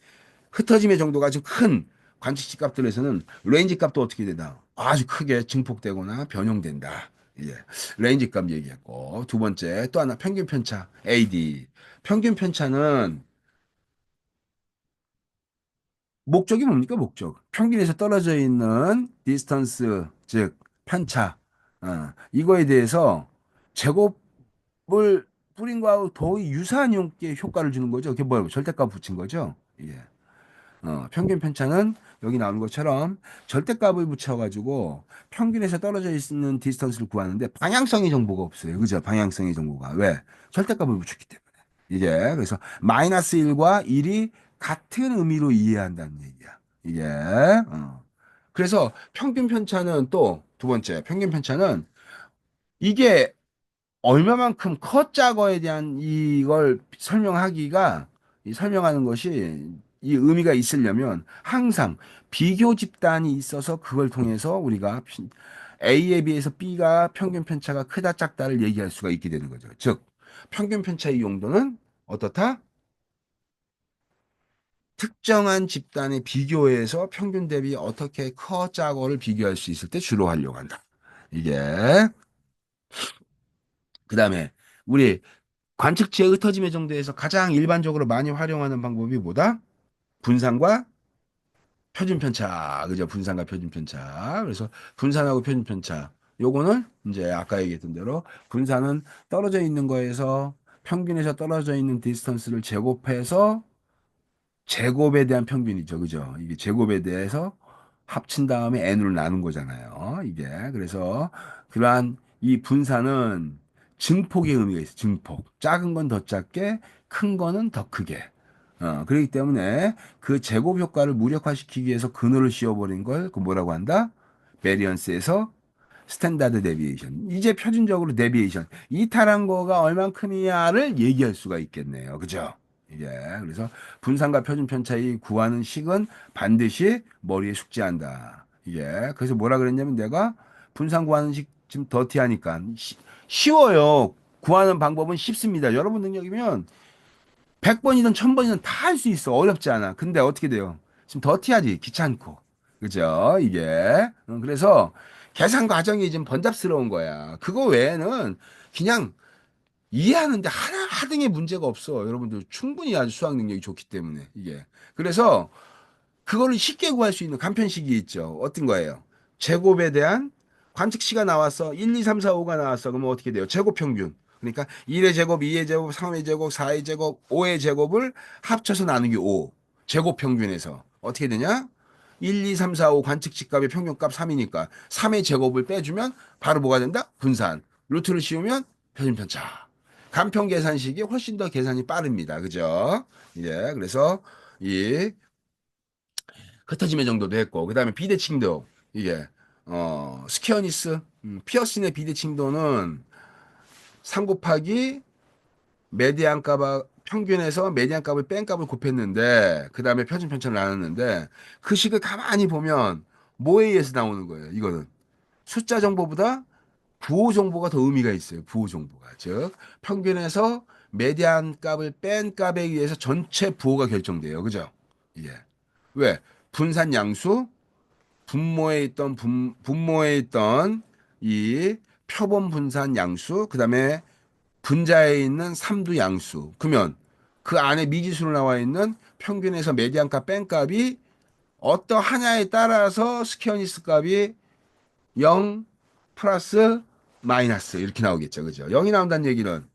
흩어짐의 정도가 좀 큰 관측치 값들에서는 레인지 값도 어떻게 되나? 아주 크게 증폭되거나 변형된다. 예. 레인지 값 얘기했고 두 번째 또 하나 평균 편차 AD. 평균 편차는 목적이 뭡니까? 목적. 평균에서 떨어져 있는 디스턴스, 즉 편차. 이거에 대해서 제곱을 뿌린 거하고 거의 유사한 용기의 효과를 주는 거죠. 그게 뭐예요? 절대값 붙인 거죠. 예. 평균 편차는 여기 나오는 것처럼 절대값을 붙여가지고 평균에서 떨어져 있는 디스턴스를 구하는데 방향성의 정보가 없어요. 그죠? 방향성의 정보가. 왜? 절대값을 붙였기 때문에. 이게 그래서 마이너스 1과 1이 같은 의미로 이해한다는 얘기야. 이게. 그래서 평균 편차는 또 두 번째, 평균 편차는 이게 얼마만큼 작어에 대한 이걸 설명하기가 설명하는 것이 이 의미가 있으려면 항상 비교 집단이 있어서 그걸 통해서 우리가 A에 비해서 B가 평균 편차가 크다 작다를 얘기할 수가 있게 되는 거죠. 즉 평균 편차의 용도는 어떻다? 특정한 집단의 비교해서 평균 대비 어떻게 작고를 비교할 수 있을 때 주로 활용한다. 이게 그다음에 우리 관측지의 흩어짐의 정도에서 가장 일반적으로 많이 활용하는 방법이 뭐다? 분산과 표준편차. 그죠? 분산과 표준편차. 그래서 분산하고 표준편차. 요거는 이제 아까 얘기했던 대로 분산은 떨어져 있는 거에서 평균에서 떨어져 있는 디스턴스를 제곱해서 제곱에 대한 평균이죠. 그죠? 이게 제곱에 대해서 합친 다음에 n으로 나눈 거잖아요. 이게. 그래서 그러한 이 분산은 증폭의 의미가 있어요. 증폭. 작은 건 더 작게, 큰 거는 더 크게. 그렇기 때문에 그 제곱 효과를 무력화시키기 위해서 근호를 씌워버린 걸 그 뭐라고 한다? 베리언스에서 스탠다드 데비에이션. 이제 표준적으로 데비에이션. 이탈한 거가 얼만큼이냐를 얘기할 수가 있겠네요. 그죠? 이게 그래서 분산과 표준 편차의 구하는 식은 반드시 머리에 숙지한다. 이게 그래서 뭐라 그랬냐면 내가 분산 구하는 식 좀 더티하니까 쉬워요. 구하는 방법은 쉽습니다. 여러분 능력이면 100번이든 1000번이든 다 할 수 있어. 어렵지 않아. 근데 어떻게 돼요? 지금 더티하지. 귀찮고. 그죠? 이게. 그래서 계산 과정이 좀 번잡스러운 거야. 그거 외에는 그냥 이해하는데 하나, 하등의 문제가 없어. 여러분들 충분히 아주 수학 능력이 좋기 때문에. 이게. 그래서 그거를 쉽게 구할 수 있는 간편식이 있죠. 어떤 거예요? 제곱에 대한 관측시가 나왔어. 1, 2, 3, 4, 5가 나왔어. 그러면 어떻게 돼요? 제곱 평균. 그러니까 1의 제곱, 2의 제곱, 3의 제곱, 4의 제곱, 5의 제곱을 합쳐서 나누기 5. 제곱 평균에서. 어떻게 되냐? 1, 2, 3, 4, 5 관측치 값의 평균값 3이니까 3의 제곱을 빼주면 바로 뭐가 된다? 분산. 루트를 씌우면 표준편차. 간편 계산식이 훨씬 더 계산이 빠릅니다. 그죠? 예, 그래서 이 흩어짐의 정도도 했고 그다음에 비대칭도 이게 스퀘어니스 피어슨의 비대칭도는 3 곱하기 메디안 값 평균에서 메디안 값을 뺀 값을 곱했는데 그다음에 표준 편차를 나눴는데 그 식을 가만히 보면 뭐에 의해서 나오는 거예요. 이거는 숫자 정보보다 부호 정보가 더 의미가 있어요. 부호 정보가 즉 평균에서 메디안 값을 뺀 값에 의해서 전체 부호가 결정돼요. 그죠? 이게 왜 분산 양수 분모에 있던 이 표본 분산 양수, 그다음에 분자에 있는 삼두 양수. 그러면 그 안에 미지수로 나와 있는 평균에서 메디안 값, 뺀 값이 어떠 하냐에 따라서 스퀘어니스 값이 0 플러스 마이너스 이렇게 나오겠죠. 그죠? 0이 나온다는 얘기는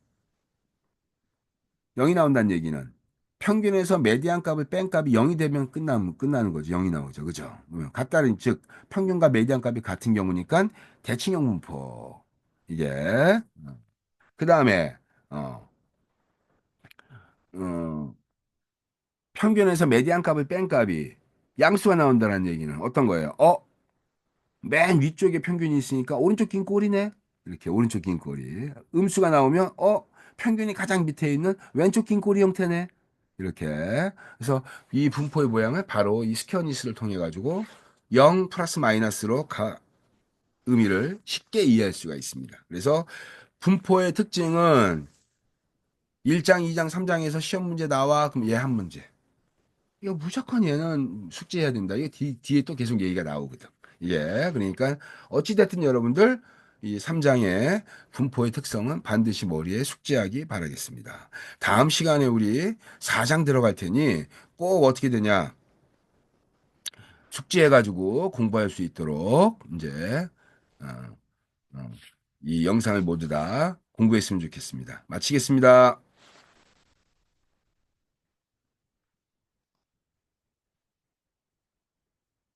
0이 나온다는 얘기는 평균에서 메디안 값을 뺀 값이 0이 되면 끝나는 거죠. 0이 나오죠. 그죠? 같다는, 즉, 평균과 메디안 값이 같은 경우니까 대칭형 분포. 이게. 그 다음에, 어, 어, 평균에서 메디안 값을 뺀 값이 양수가 나온다는 얘기는 어떤 거예요? 맨 위쪽에 평균이 있으니까 오른쪽 긴 꼴이네. 이렇게 오른쪽 긴 꼴이. 음수가 나오면, 평균이 가장 밑에 있는 왼쪽 긴 꼬리 형태네. 이렇게. 그래서 이 분포의 모양을 바로 이 스퀘어니스를 통해 가지고 0 플러스 마이너스로 의미를 쉽게 이해할 수가 있습니다. 그래서 분포의 특징은 1장, 2장, 3장에서 시험 문제 나와. 그럼 얘 한 문제. 이거 무조건 얘는 숙제해야 된다. 이게 뒤에 또 계속 얘기가 나오거든. 예. 그러니까 어찌됐든 여러분들 이 3장의 분포의 특성은 반드시 머리에 숙지하기 바라겠습니다. 다음 시간에 우리 4장 들어갈 테니 꼭 어떻게 되냐. 숙지해가지고 공부할 수 있도록 이제 어, 어, 이 영상을 모두 다 공부했으면 좋겠습니다. 마치겠습니다.